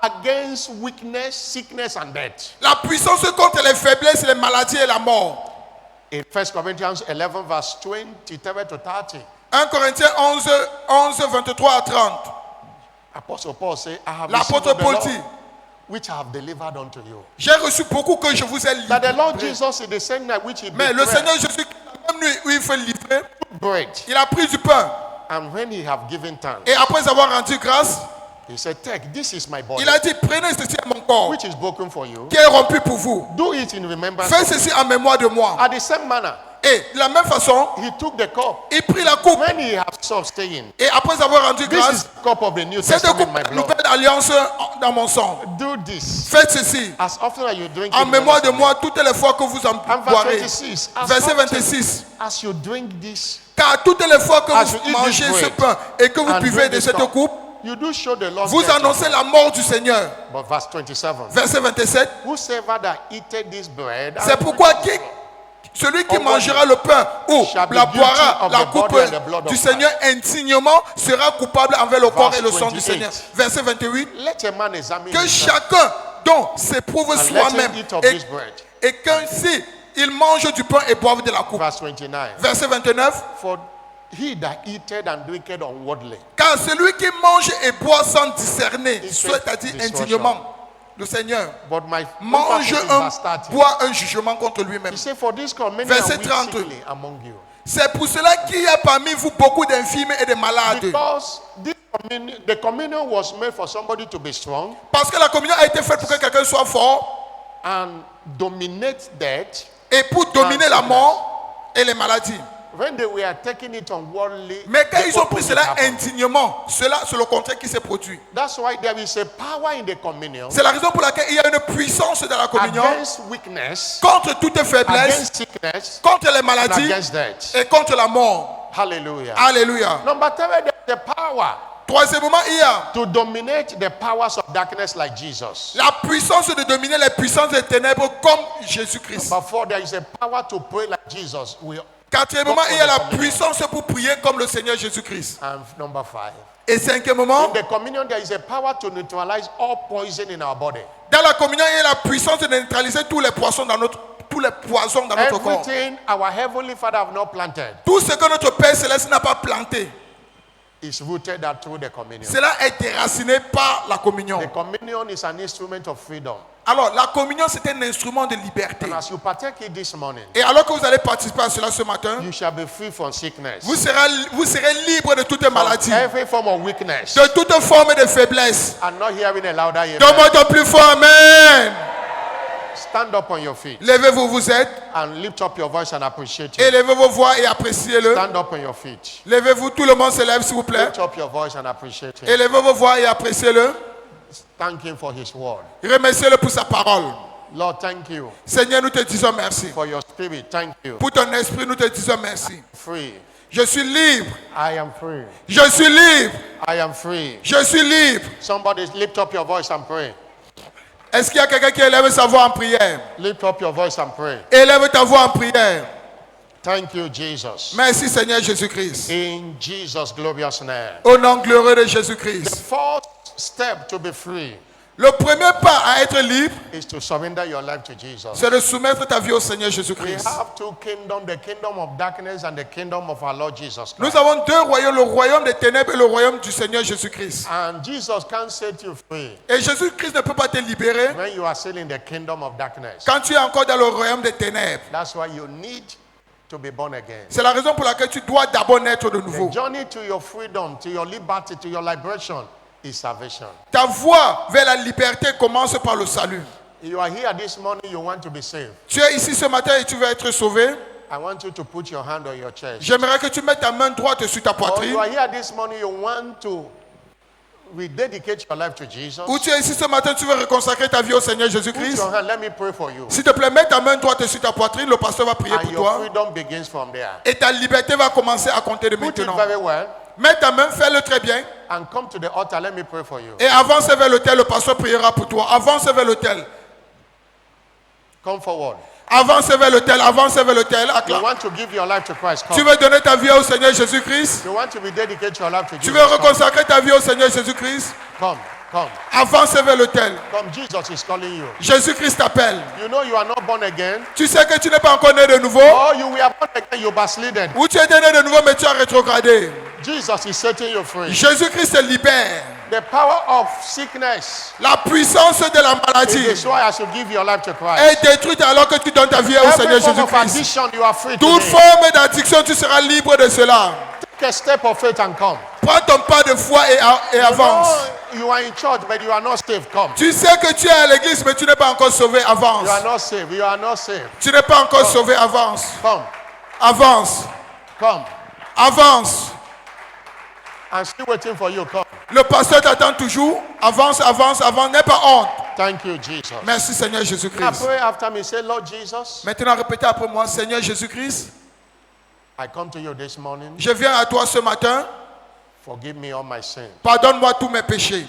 Against weakness, sickness, and death. la puissance contre les faiblesses, les maladies et la mort. In 1 Corinthians 11, verse 23 to 30, 1 Corinthiens 11, 23 à 30. Apostle Paul said, I have received L'apôtre of the Paul Lord, dit, which I have delivered unto you. j'ai reçu beaucoup que je vous ai That the Lord livré. Jesus, in the same night which he Mais le betrayed, Seigneur Jésus, la même nuit où il fait livrer, bread, il a pris du pain. and when he have given thanks, Et après avoir rendu grâce, he said, take, this is my body, il a dit, prenez ceci à mon corps, which is broken for you. qui est rompu pour vous. Do it in remembrance Faites of me. ceci en mémoire de moi. At the same manner, Et de la même façon, he took the cup. il prit la coupe. When he had stopped saying, Et après avoir rendu this is grâce, the cup of the New cette Testament in coupe, my blood. nouvelle alliance dans mon sang. Do this Faites ceci as often as you drink en it. mémoire de moi toutes les fois que vous en And verse boirez. 26, as Verset often 26. as you drink this, Car toutes les fois que As you vous eat mangez this ce bread pain et que vous and buvez drink de this cette cup, coupe, you do show the Lord's vous death. annoncez la mort du Seigneur. But verse 27, Verset 27. whosoever that eateth this bread and C'est pourquoi drinketh celui qui Oh, mangera le pain ou shall be la guilty boira of la the coupe body and the blood of du Seigneur indignement sera coupable envers le corps et le sang du 28. Seigneur. Verset 28. let a man examine Que himself, chacun donc s'éprouve and let soi-même him eat of et, this bread. et qu'ainsi il mange du pain et boive de la coupe. Verse 29, Verset 29. for he that eateth and drinketh unworthily Car celui qui mange et boit sans discerner, Il c'est-à-dire fait indignement, le Seigneur but my mange emphasis in verse 30. boit un jugement contre lui-même. He said, for this cause many Verset are weak 30. sickly among you. C'est pour cela qu'il y a parmi vous beaucoup d'infirmes et de malades. Because the communion was made for somebody to be strong Parce que la communion a été faite pour que quelqu'un soit fort and dominate death. et pour dominer la mort et les maladies. When they were taking it unworthily, Mais quand the ils ont pris opposite cela happened. indignement, cela c'est le contraire qui s'est produit. That's why there is a power in the communion C'est la raison pour laquelle il y a une puissance dans la communion against weakness, contre toute faiblesse, against sickness, contre les and maladies against death. et contre la mort. Hallelujah. Alléluia. Number 3, there's the power Troisièmement, il y a to dominate the powers of darkness like Jesus. la puissance de dominer les puissances des ténèbres comme Jésus-Christ. Number 4, there is a power to pray like Jesus. Quatrièmement, il y a la puissance pour prier comme le Seigneur Jésus-Christ. And number 5, Et cinquièmement, in the communion, there is a power to neutralize all poison in our body. dans la communion, il y a la puissance de neutraliser tous les poisons dans notre corps. Everything our heavenly Father have not planted Tout ce que notre Père Céleste n'a pas planté, is rooted out through the communion. cela est déraciné par la communion. The communion is an instrument of freedom. Alors, la communion, c'est un instrument de liberté. And as you partake it this morning, Et alors que vous allez participer à cela ce matin, you shall be free from sickness, vous serez libre de toute from maladie, every form of weakness. de toute forme de faiblesse. I'm not hearing a louder amen. Donne-moi ton plus fort, Amen. Stand up on your feet Levez-vous, vous êtes, and lift up your voice and appreciate it. élevez vos voix et appréciez-le. Stand up on your feet. Levez-vous, tout le monde se lève, s'il vous plaît. Lift up your voice and appreciate it. Élevez vos voix et appréciez-le. Thank him for his word. Remerciez-le pour sa parole. Lord, thank you Seigneur, nous te disons merci. for your spirit. Thank you. Pour ton esprit, nous te disons merci. Free. Je suis libre. I am free. Je suis libre. I am free. Je suis libre. Somebody lift up your voice and pray. Est-ce qu'il y a quelqu'un qui élève sa voix en prière? Lift up your voice and pray. Élève ta voix en prière. Thank you, Jesus. Merci Seigneur Jésus-Christ. In Jesus' glorious name. Au nom glorieux de The Jésus-Christ. first step to be free Le premier pas à être libre, is to surrender your life to Jesus. c'est de soumettre ta vie au Seigneur We Jésus-Christ. have two kingdoms, the kingdom of darkness and the kingdom of our Lord Jesus Nous Christ. avons deux royaumes, le royaume des ténèbres et le royaume du Seigneur Jésus-Christ. And Jesus can't set you free Et Jésus-Christ ne peut pas te libérer when you are still in the kingdom of darkness. quand tu es encore dans le royaume des ténèbres. That's why you need to be born again. C'est la raison pour laquelle tu dois d'abord naître de nouveau. The journey to your freedom, to your liberty, to your liberation is salvation. Ta voie vers la liberté commence par le salut. You are here this morning, you want to be saved. Tu es ici ce matin et tu veux être sauvé. I want you to put your hand on your chest. J'aimerais que tu mettes ta main droite sur ta Or poitrine. you are here this morning, you want to rededicate your life to Jesus. Ou tu es ici ce matin, tu veux reconsacrer ta vie au Seigneur Put Jésus-Christ. your hand, let me pray for you. S'il te plaît, mets ta main droite sur ta poitrine. Le pasteur va prier And pour your toi. freedom begins from there. Et ta liberté va commencer à compter de Put it maintenant. very well Mets ta main, fais-le très bien. and come to the altar. Let me pray for you. Et avance vers l'autel, le pasteur priera pour toi. Avance vers l'autel. Come forward. Avance vers l'autel, avance vers l'autel. You want to give your life to Christ. Tu Come. veux donner ta vie au Seigneur Jésus-Christ? You want to be dedicated your life to Tu Jesus. veux reconsacrer ta vie au Seigneur Jésus-Christ? Come. Come. Avance vers l'autel. Come. Jesus is calling you. Jésus-Christ t'appelle. You know you are not born again. Tu sais que tu n'es pas encore né de nouveau? Or you were born again, you backslidden. Ou tu es né de nouveau mais tu as rétrogradé? Jesus is setting you free. Jésus-Christ te libère. The power of sickness La puissance de la is maladie destroyed as you give your life to Christ. est détruite alors que tu donnes ta vie au Every Seigneur form of Jésus-Christ. addiction, you are free Toute today. forme d'addiction, tu seras libre de cela. Take a step of faith and come. Prends ton pas de foi et You avance. know you are in church, but you are not saved. Come. Tu sais que tu es à l'église, mais tu n'es pas encore sauvé. Avance. You are not saved. You are not saved. Tu n'es pas encore sauvé. Avance. Come. Avance. Come. Avance. I'm still waiting for you. Come. Le pasteur t'attend toujours. Avance, avance, avance. N'aie pas honte. Thank you, Jesus. Merci Seigneur Now Jésus-Christ. pray after me. Say, Lord Jesus, Maintenant, répétez après moi. Seigneur Jésus-Christ, I come to you this morning. je viens à toi ce matin. Forgive me all my sins. Pardonne-moi tous mes péchés.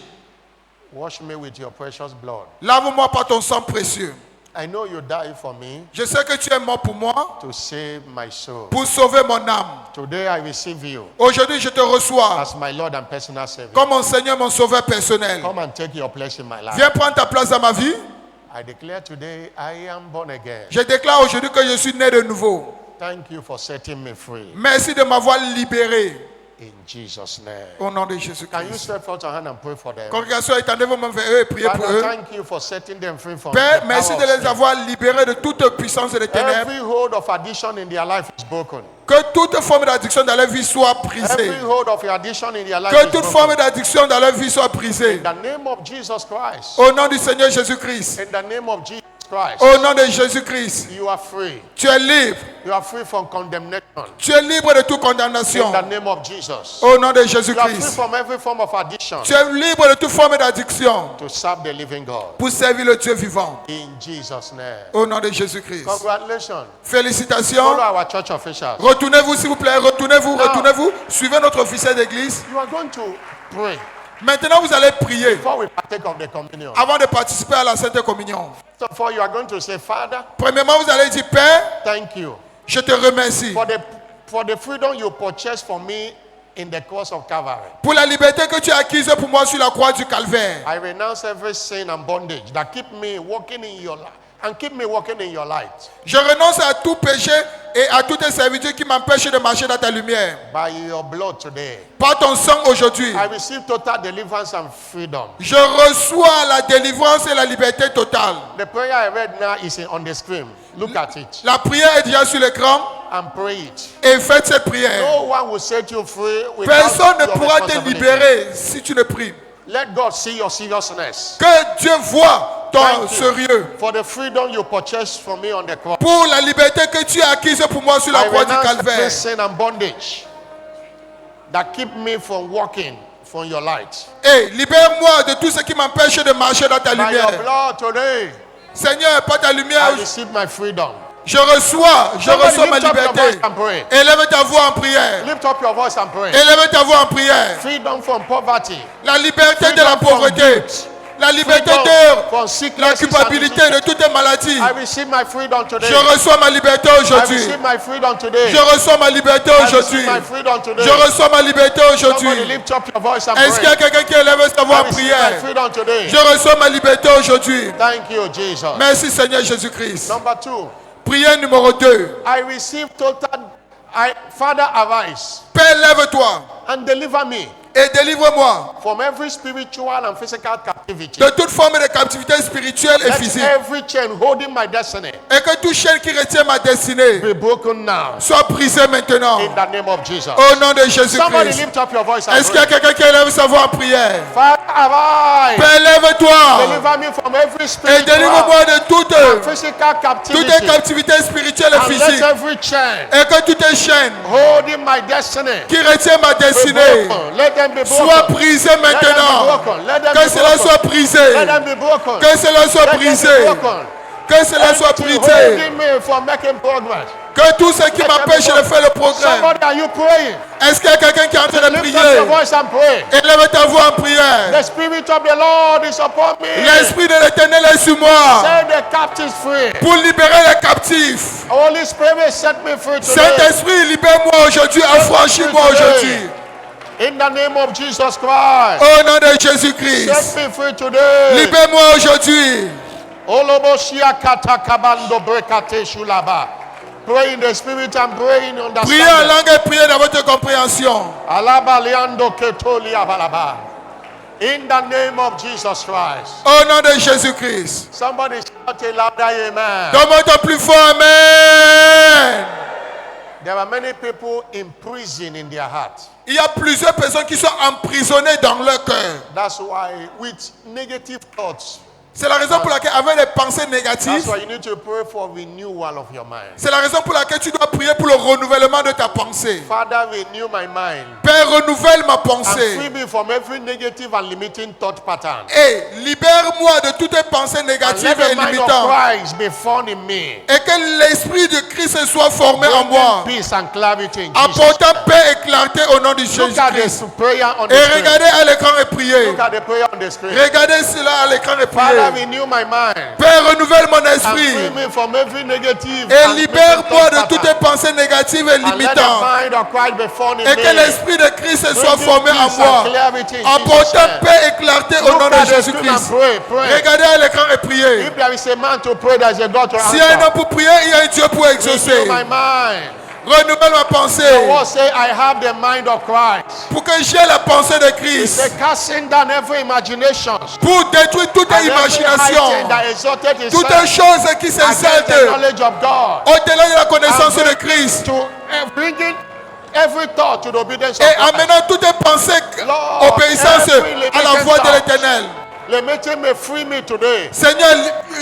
Wash me with your precious blood. Lave-moi par ton sang précieux. I know you died for me Je sais que tu es mort pour moi, to save my soul. pour sauver mon âme. Today I receive you Aujourd'hui, je te reçois as my Lord and personal Savior. comme mon Seigneur, mon sauveur personnel. Come and take your place in my life. Viens prendre ta place dans ma vie. I declare today I am born again. Je déclare aujourd'hui que je suis né de nouveau. Thank you for setting me free. Merci de m'avoir libéré. In Jesus' name. Au nom de Can you Jésus-Christ. stretch out your hand and pray for them? Congrégation, étendez vos mains vers eux et priez pour Father, eux. thank you for setting them free from Père, the merci power de of les sin. avoir libérés de toute puissance des ténèbres. Every hold of addiction in their life is broken. Que toute forme d'addiction dans leur vie soit brisée. Every hold of addiction in their life Que is toute broken. forme d'addiction dans leur vie soit brisée. In the name of Jesus Christ. Au nom du Seigneur Jésus-Christ. In the name of Jesus Christ. Au nom de Jésus-Christ. You are free. Tu es libre. You are free from condemnation. Tu es libre de toute condamnation. In the name of Jesus. Au nom de You are free Jésus-Christ. from every form of addiction Tu es libre de toute forme d'addiction to serve the living God. pour servir le Dieu vivant. In Jesus' name. Au nom de Jésus-Christ. Congratulations. Félicitations. Follow our church officials. Retournez-vous s'il vous plaît. Retournez-vous, Now- retournez-vous. Suivez notre officiel d'église. You are going to pray Maintenant, vous allez prier before we partake of the communion. avant de participer à la Sainte Communion. First of all, you are going to say, Father, Premièrement, vous allez dire, Père, thank you je te remercie for the freedom you purchased for me in the cross of Calvary. pour la liberté que tu as acquise pour moi sur la croix du Calvaire. I renounce every sin and bondage that keep me walking in your life and keep me walking in your light. Je renonce à tout péché et à toute servitude qui m'empêche de marcher dans ta lumière. By your blood today, Par ton sang aujourd'hui, I receive total deliverance and freedom. je reçois la délivrance et la liberté totale. The prayer I read now is on the screen. Look at it La prière est déjà sur l'écran and pray it. et faites cette prière. No one will set you free without Personne ne your pourra te responsibility. libérer si tu ne pries. Let God see your seriousness. Que Dieu voit ton Thank you sérieux. for the freedom you purchased from me on the cross. Pour la liberté que tu as acquise pour moi sur la I croix du renounce every Calvaire. sin and bondage that keep me from walking from your light. Et libère-moi de tout ce qui m'empêche de marcher dans ta By your lumière. blood today, Seigneur, par ta lumière, I receive my freedom. je reçois ma lift up your liberté. voice and pray. Élève ta voix en prière. Lift up your voice and pray. Élève ta voix en prière. Freedom from poverty. La liberté de la Freedom from pauvreté. guilt. La liberté Freedom de from la sickness. culpabilité de toutes les maladies. I receive my freedom today. Je reçois ma liberté I aujourd'hui. receive my freedom today. Je reçois ma liberté I aujourd'hui. receive my freedom today. Je reçois ma liberté Somebody aujourd'hui. lift up your voice and Est-ce qu'il y a pray. quelqu'un qui élève sa voix I en receive my prière? freedom today. Je reçois ma liberté aujourd'hui. Thank you, Jesus. Merci Seigneur Jésus-Christ. Number 2, Prière numéro 2. I receive total. Father, arise Père, lève-toi and deliver me et délivre-moi from every spiritual and physical captivity. de toute forme de captivité spirituelle et Let physique. every chain holding my destiny Et que toute chaîne qui retient ma destinée be broken now soit brisée maintenant. in the name of Jesus. Au nom de Somebody Jésus-Christ. lift up your voice and Est-ce qu'il y a pray. quelqu'un qui élève sa voix en prière? Father, arise. Père, lève-toi Deliver me from every et spiritual délivre-moi de toute and physical captivity. captivité spirituelle et And let physique. every chain Et que toutes les chaînes holding my destiny qui retiennent ma be destinée broken. Let them be soient broken. brisées Let them be maintenant. broken. Let them Que be cela broken. soit brisé. Let them be broken. Que cela soit Let them be brisé. broken. Que cela soit Anything brisé. holding me from making progress. Que tout ce qui m'empêche de faire le progrès. Somebody, are you praying? Est-ce qu'il y a quelqu'un qui est en train de Lift up prier? your voice and pray. Élève ta voix en prière. The Spirit of the Lord is upon me. L'Esprit de l'Éternel est sur moi Set the captives free. pour libérer les captifs. Holy Spirit, set me free today. Saint-Esprit, libère-moi aujourd'hui, affranchis-moi aujourd'hui. In the name of Jesus Christ. Au nom de Jésus-Christ, Set me free today. libère-moi aujourd'hui. Oloboshia katakabando brekate shulaba. Pray in the Spirit and pray in Priez en understanding. langue et priez dans votre compréhension. Alaba leando ketoli abalaba. In the name of Jesus Christ. Au nom de Jésus-Christ. Somebody shout a louder amen. Donne-moi ton plus fort Amen. There are many people in prison in their heart. Il y a plusieurs personnes qui sont emprisonnées dans leur cœur. That's why with negative thoughts, C'est la raison pour laquelle, avec les pensées that's négatives, why you need to pray for renewal of your mind. c'est la raison pour laquelle tu dois prier pour le renouvellement de ta pensée. Father, renew my mind Père, renouvelle ma and free pensée. me from every negative and limiting thought pattern. Et libère-moi de toutes les pensées And négatives let et the mind of limitantes. Christ be found in me. Et que l'esprit de Christ soit formé en Bringing moi. peace and clarity in Jesus. Apportant paix et clarté au nom de Look at Jésus-Christ. this prayer on the Et screen. regardez à l'écran et priez. Look at the prayer on the screen. Regardez cela à l'écran et Father, priez. renew my mind Père, renouvelle mon and free esprit. me from every negative Et and libère-moi limiting de thought toutes les pattern. pensées négatives et And let the limitantes. mind of Christ be found in Et que me. l'esprit de Christ soit Bringing formé en peace moi. and clarity in Apportant Jesus' name. paix et clarté au nom Look de at the screen and Jésus-Christ. pray. Regardez à l'écran et priez. If there is a man to pray, there is a God to S'il y a un homme answer. pour prier, il y a un Dieu pour exaucer. Renew my mind. Renouvelle ma pensée. The word say, I have the mind of Christ. Pour que j'ai la pensée de He Christ. said, casting down every imagination Pour détruire toute and every high imagination. thing that exalted Toute itself chose qui against s'exalte the knowledge of God. au-delà de la connaissance de Christ. To bringing every thought to the obedience of Et Christ. amenant toutes les pensées Lord, obéissance every à la voix de limiting l'Éternel. Limiting me, free me today Seigneur,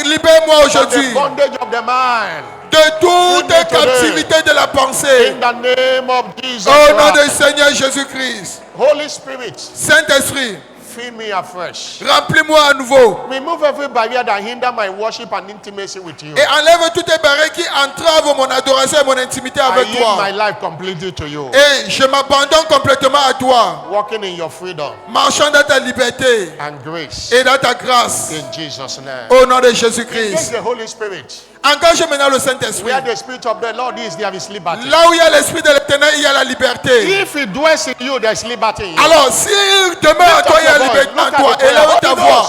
libère-moi from aujourd'hui the bondage of the mind. de toute Free me today. captivité de la pensée. In the name of Jesus Au nom Christ. du Seigneur Jésus-Christ. Holy Spirit, Saint-Esprit, fill me afresh. remplis-moi à nouveau. Remove every barrier that hinder my worship and intimacy with you. Et enlève toutes les barrières qui entravent mon adoration et mon intimité I avec yield toi. my life completely to you. Et je m'abandonne complètement à toi, Walking in your freedom marchant dans ta liberté and grace. et dans ta grâce. In Jesus' name. Au nom de Engage Jésus-Christ. the Holy Spirit. Engage maintenant le Saint-Esprit. Where the Spirit of the Lord is, there is liberty. Là où il y a l'Esprit de l'Éternel, il y a la liberté. If it dwells in you, there is liberty in you. Alors, si demeure en toi, il y a la liberté en toi. Élève ta voix.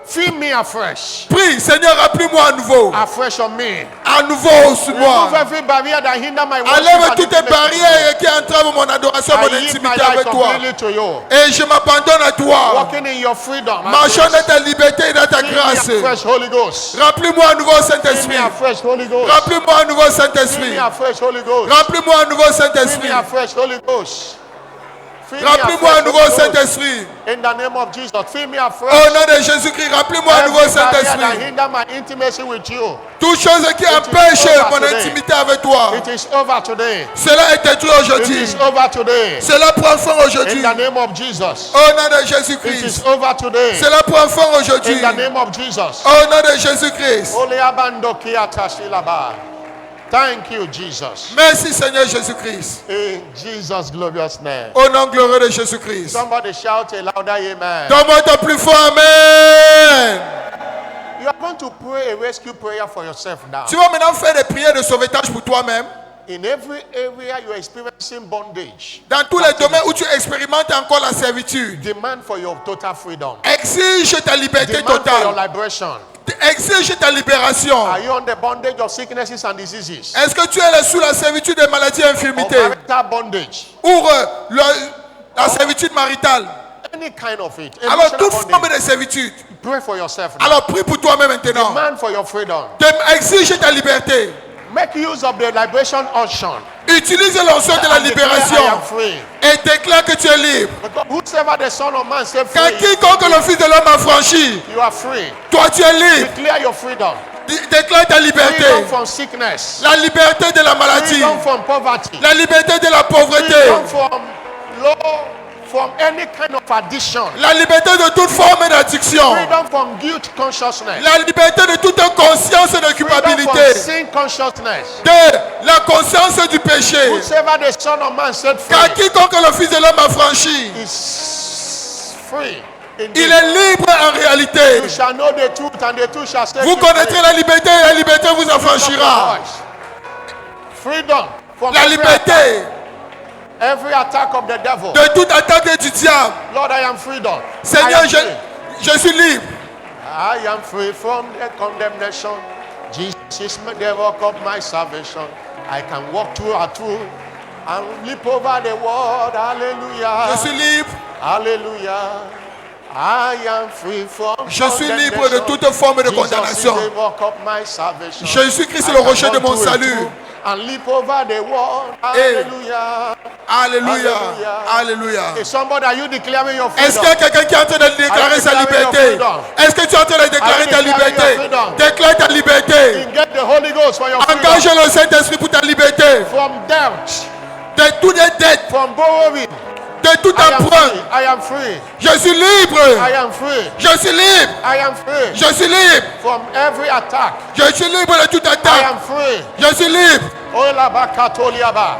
Fill me afresh. Prie, Seigneur, remplis-moi à nouveau. Afresh on me. À nouveau sur Remove moi. every barrier that hinder my worship Enlève and toutes les intimacy with barrières qui entravent mon adoration, you. mon I yield my intimité life avec toi. completely to you. Et je m'abandonne à toi. Walking in your freedom. and Marchant grace. dans ta liberté et dans ta Fill me grâce. afresh, Holy Ghost. Remplis-moi à nouveau, Fill me Saint-Esprit. afresh, Holy Ghost. Remplis-moi à nouveau, Fill Saint-Esprit. me afresh, Holy Ghost. Remplis-moi à nouveau, Fill Saint-Esprit. me afresh, Holy Ghost. Fill me Remplis-moi à afresh, nouveau, Holy Ghost. Saint-Esprit. In the name of Jesus, fill me afresh. Au nom de Jésus-Christ, remplis-moi à nouveau, Every barrier that Saint-Esprit. hinder my intimacy with you. Toute chose qui empêche over mon today. intimité avec toi. It is over today. Cela est détruit It aujourd'hui. is over today. Cela prend fin aujourd'hui. In the name of Jesus. Au nom de It Jésus-Christ. is over today. Cela prend fin aujourd'hui. In the name of Jesus. Au nom de Jésus-Christ. Holy abando kiata shilaba. Thank you, Jesus. Merci Seigneur Jésus-Christ. In Jesus' glorious name. Au nom glorieux de Jésus-Christ. Somebody shout a louder amen. Donne-moi ton plus fort Amen. You are going to pray a rescue prayer for yourself now. Tu vas maintenant faire des prières de sauvetage pour toi-même. In every area you are experiencing bondage, Dans tous les domaines où tu expérimentes encore la servitude. demand for your total freedom. Exige ta liberté Demand for your totale. liberation. Exige ta libération. Are you on the bondage of sicknesses and diseases? Est-ce que tu es sous la servitude des maladies et Or infirmités? marital bondage? Ou la servitude maritale? Any kind of it. Alors, Emotional toute forme bondage. de servitude. Pray for yourself now. Alors, prie pour toi-même maintenant. Demand for your freedom. Exige ta liberté. Make use of the liberation unction. Utilise l'onction de la And declare, I am libération. free. Et déclare que tu es libre. Because whosoever the Son of Man set Car free, quiconque le Fils de l'homme a franchi, you are free. toi tu es libre. Declare your freedom. Déclare ta liberté. Freedom from sickness. La liberté de la maladie. Freedom from poverty. La liberté de la pauvreté. Freedom from low from any kind of addiction. La liberté de toute forme d'addiction. Freedom from guilt consciousness. La liberté de toute conscience de Freedom culpabilité. from sin consciousness. De la conscience du péché. Whosoever the Son of Man set free Car quiconque le Fils de l'homme a franchi, is free. il est libre en réalité. You shall know the truth and the truth shall set Vous you connaîtrez free. la liberté et la liberté vous affranchira. Freedom from La liberté every attack of the devil. de toute attaque du diable. Lord, I am freedom. Seigneur, I am free. je suis libre. I am free from the condemnation. Jesus is the rock of my salvation. I can walk through a truth and leap over the world. Hallelujah. Je suis libre. Hallelujah. I am free from Je suis libre de toute forme de condamnation. Jesus is the rock of my salvation. Jésus-Christ est I le can rocher de walk mon through a salut. truth and leap over the world. Hallelujah. Alléluia. Hallelujah. Alléluia. Is somebody, are you declaring your Est-ce freedom? qu'il y a quelqu'un qui est en train de déclarer sa liberté? Est-ce que tu es en train de déclarer ta liberté? Déclare ta liberté. You get the Holy Ghost for your freedom. Engage le Saint-Esprit pour ta liberté. From doubt, De toutes les dettes, from borrowing. de tout I am emprunt. free. I am free. Je suis libre. I am free. Je suis libre. I am free. Je suis libre. From every attack. Je suis libre de toute I attaque. am free. Je suis libre. Olabakatoliaba.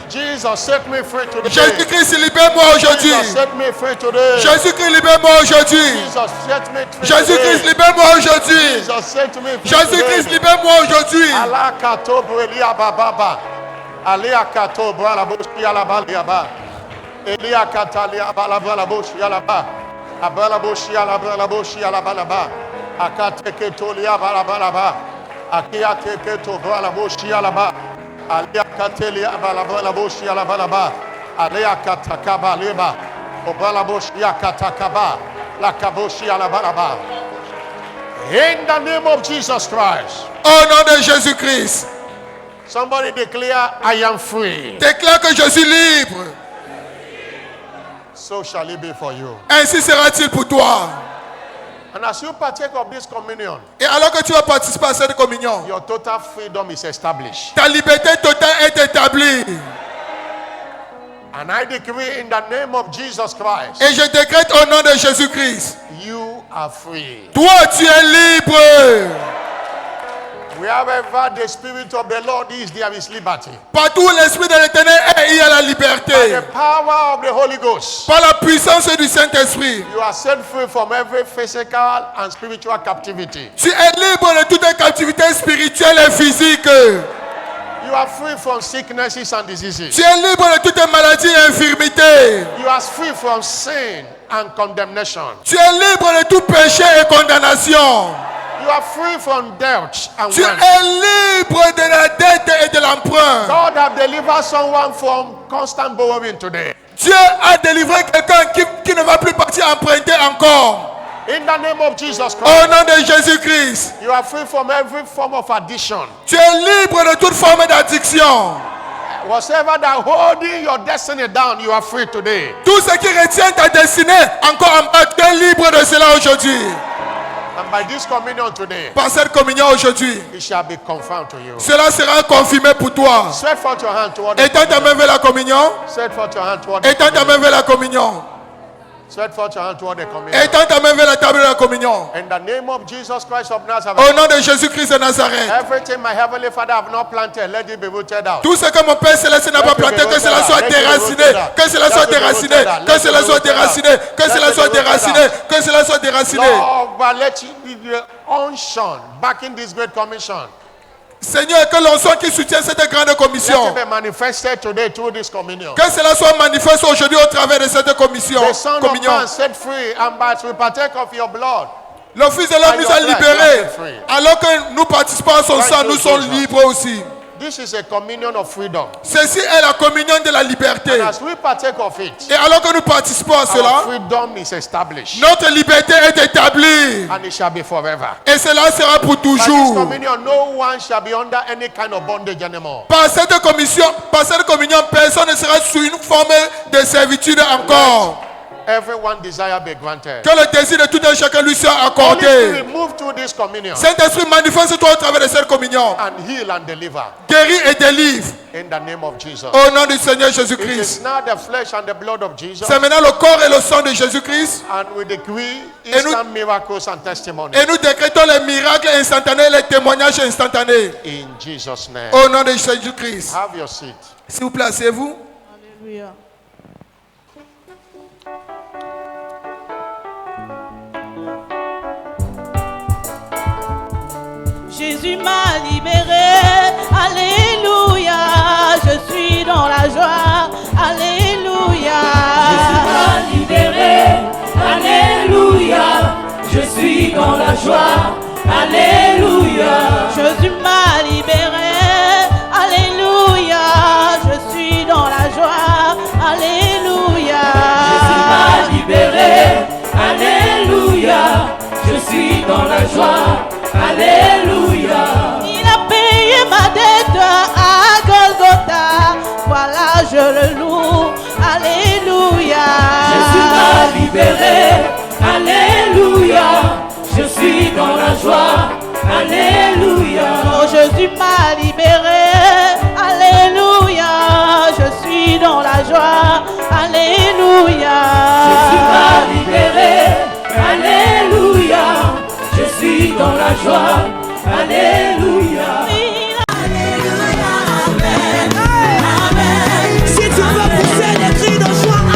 Jesus set me free today. Jésus-Christ, libère-moi aujourd'hui. Jesus set me free today. Jésus-Christ, libère-moi aujourd'hui. Jesus set me free Jésus-Christ, today. libère-moi aujourd'hui. Jesus set me free Jésus-Christ, today. libère-moi aujourd'hui. Alakatobo eliabababa. Aliakatobo alaboshi alabaliaba. Eliakatali abalabalaboshi alaba. Abalaboshi alabalaboshi alabalaba. Akateketoli abalabalaba. Akiateketobo alaboshi alaba. Aliakateli abalabalaboshi alabalaba. Aliakatakaba leba. Obalaboshi akatakaba. Lakaboshi alabalaba. In the name of Jesus Christ. Au nom de Jésus-Christ, Somebody declare, I am free. déclare que je suis libre. So shall it be for you. Ainsi sera-t-il pour toi. And as you partake of this communion, Et alors que tu vas participer à cette communion, your total freedom is established. ta liberté totale est établie. And I decree in the name of Jesus Christ, Et je décrète au nom de Jésus-Christ, you are free. toi tu es libre. Wherever the Spirit of the Lord is, there is liberty. Partout où l'Esprit de l'Éternel est, il y a la By liberté. the power of the Holy Ghost, Par la puissance du Saint-Esprit, you are set free from every physical and spiritual captivity. tu es libre de toute captivité spirituelle et physique. You are free from sicknesses and diseases. Tu es libre de toute maladie et infirmité. You are free from sin and condemnation. Tu es libre de tout péché et condamnation. You are free from debt and Tu want. es libre de la dette et de l'emprunt. God have delivered someone from constant borrowing today. Dieu a délivré quelqu'un qui ne va plus partir emprunter encore. In the name of Jesus Christ, Au nom de Jésus-Christ, you are free from every form of addiction. tu es libre de toute forme d'addiction. Whatever that holding your destiny down, you are free today. Tout ce qui retient ta destinée encore en bas, tu es libre de cela aujourd'hui. And by this communion today, Par cette communion aujourd'hui, it shall be confirmed to you. cela sera confirmé pour toi. Stretch forth your hand toward the Étends ta main vers la communion. Stretch forth your hand toward the Étends ta main vers la communion. Stretch forth your hand toward the communion. Étends ta main vers la table de la communion. In the name of Jesus Christ of Au Nazareth, nom de Jésus-Christ de Nazareth. everything my heavenly Father have not planted, let it be rooted out. Tout ce que mon Père Céleste n'a pas planté, que cela soit déraciné, que cela soit déraciné, que cela soit déraciné, que cela soit déraciné, que cela soit déraciné. Lord, but let it be the unction backing this great commission. Seigneur, que l'onction qui soutient cette grande Let commission, it be manifested today through this communion. que cela soit manifeste aujourd'hui au travers de cette commission. The Son of communion. Man set free, and by we partake of your blood. Le Fils de l'homme nous a libérés. Alors que nous participons à son sang, nous sommes libres aussi. This is a communion of freedom. Ceci est la communion de la liberté. And as we partake of it, Et alors que nous participons à our cela, freedom is established, notre liberté est établie. and it shall be forever. Et cela sera pour By this toujours. communion, no one shall be under any kind of bondage anymore. Par cette communion, personne ne sera sous une forme de servitude encore. everyone desire be granted. Que le désir de tout un chacun lui soit Holy accordé. Spirit, move through this communion Saint-Esprit, manifeste-toi au travers de cette communion. and heal and deliver Guéris et délivre. in the name of Jesus. Au nom du Seigneur It Jésus-Christ. is now the flesh and the blood of Jesus, C'est maintenant le corps et le sang de Jésus-Christ. and we decree Et nous- instant miracles and testimonies Et nous décrétons les miracles instantanés, les témoignages instantanés. in Jesus' name. Au nom de Jésus-Christ. Have your seat. S'il vous plaît, asseyez-vous. Alléluia. Jésus m'a libéré, alléluia, je suis dans la joie, alléluia. Jésus m'a libéré, alléluia, je suis dans la joie, alléluia. Jésus m'a libéré, alléluia, je suis dans la joie, alléluia. Jésus m'a libéré, alléluia, je suis dans la joie, alléluia. Il a payé ma dette à Golgotha, voilà je le loue, alléluia. Jésus m'a libéré, alléluia, je suis dans la joie, alléluia. Oh, Jésus m'a libéré.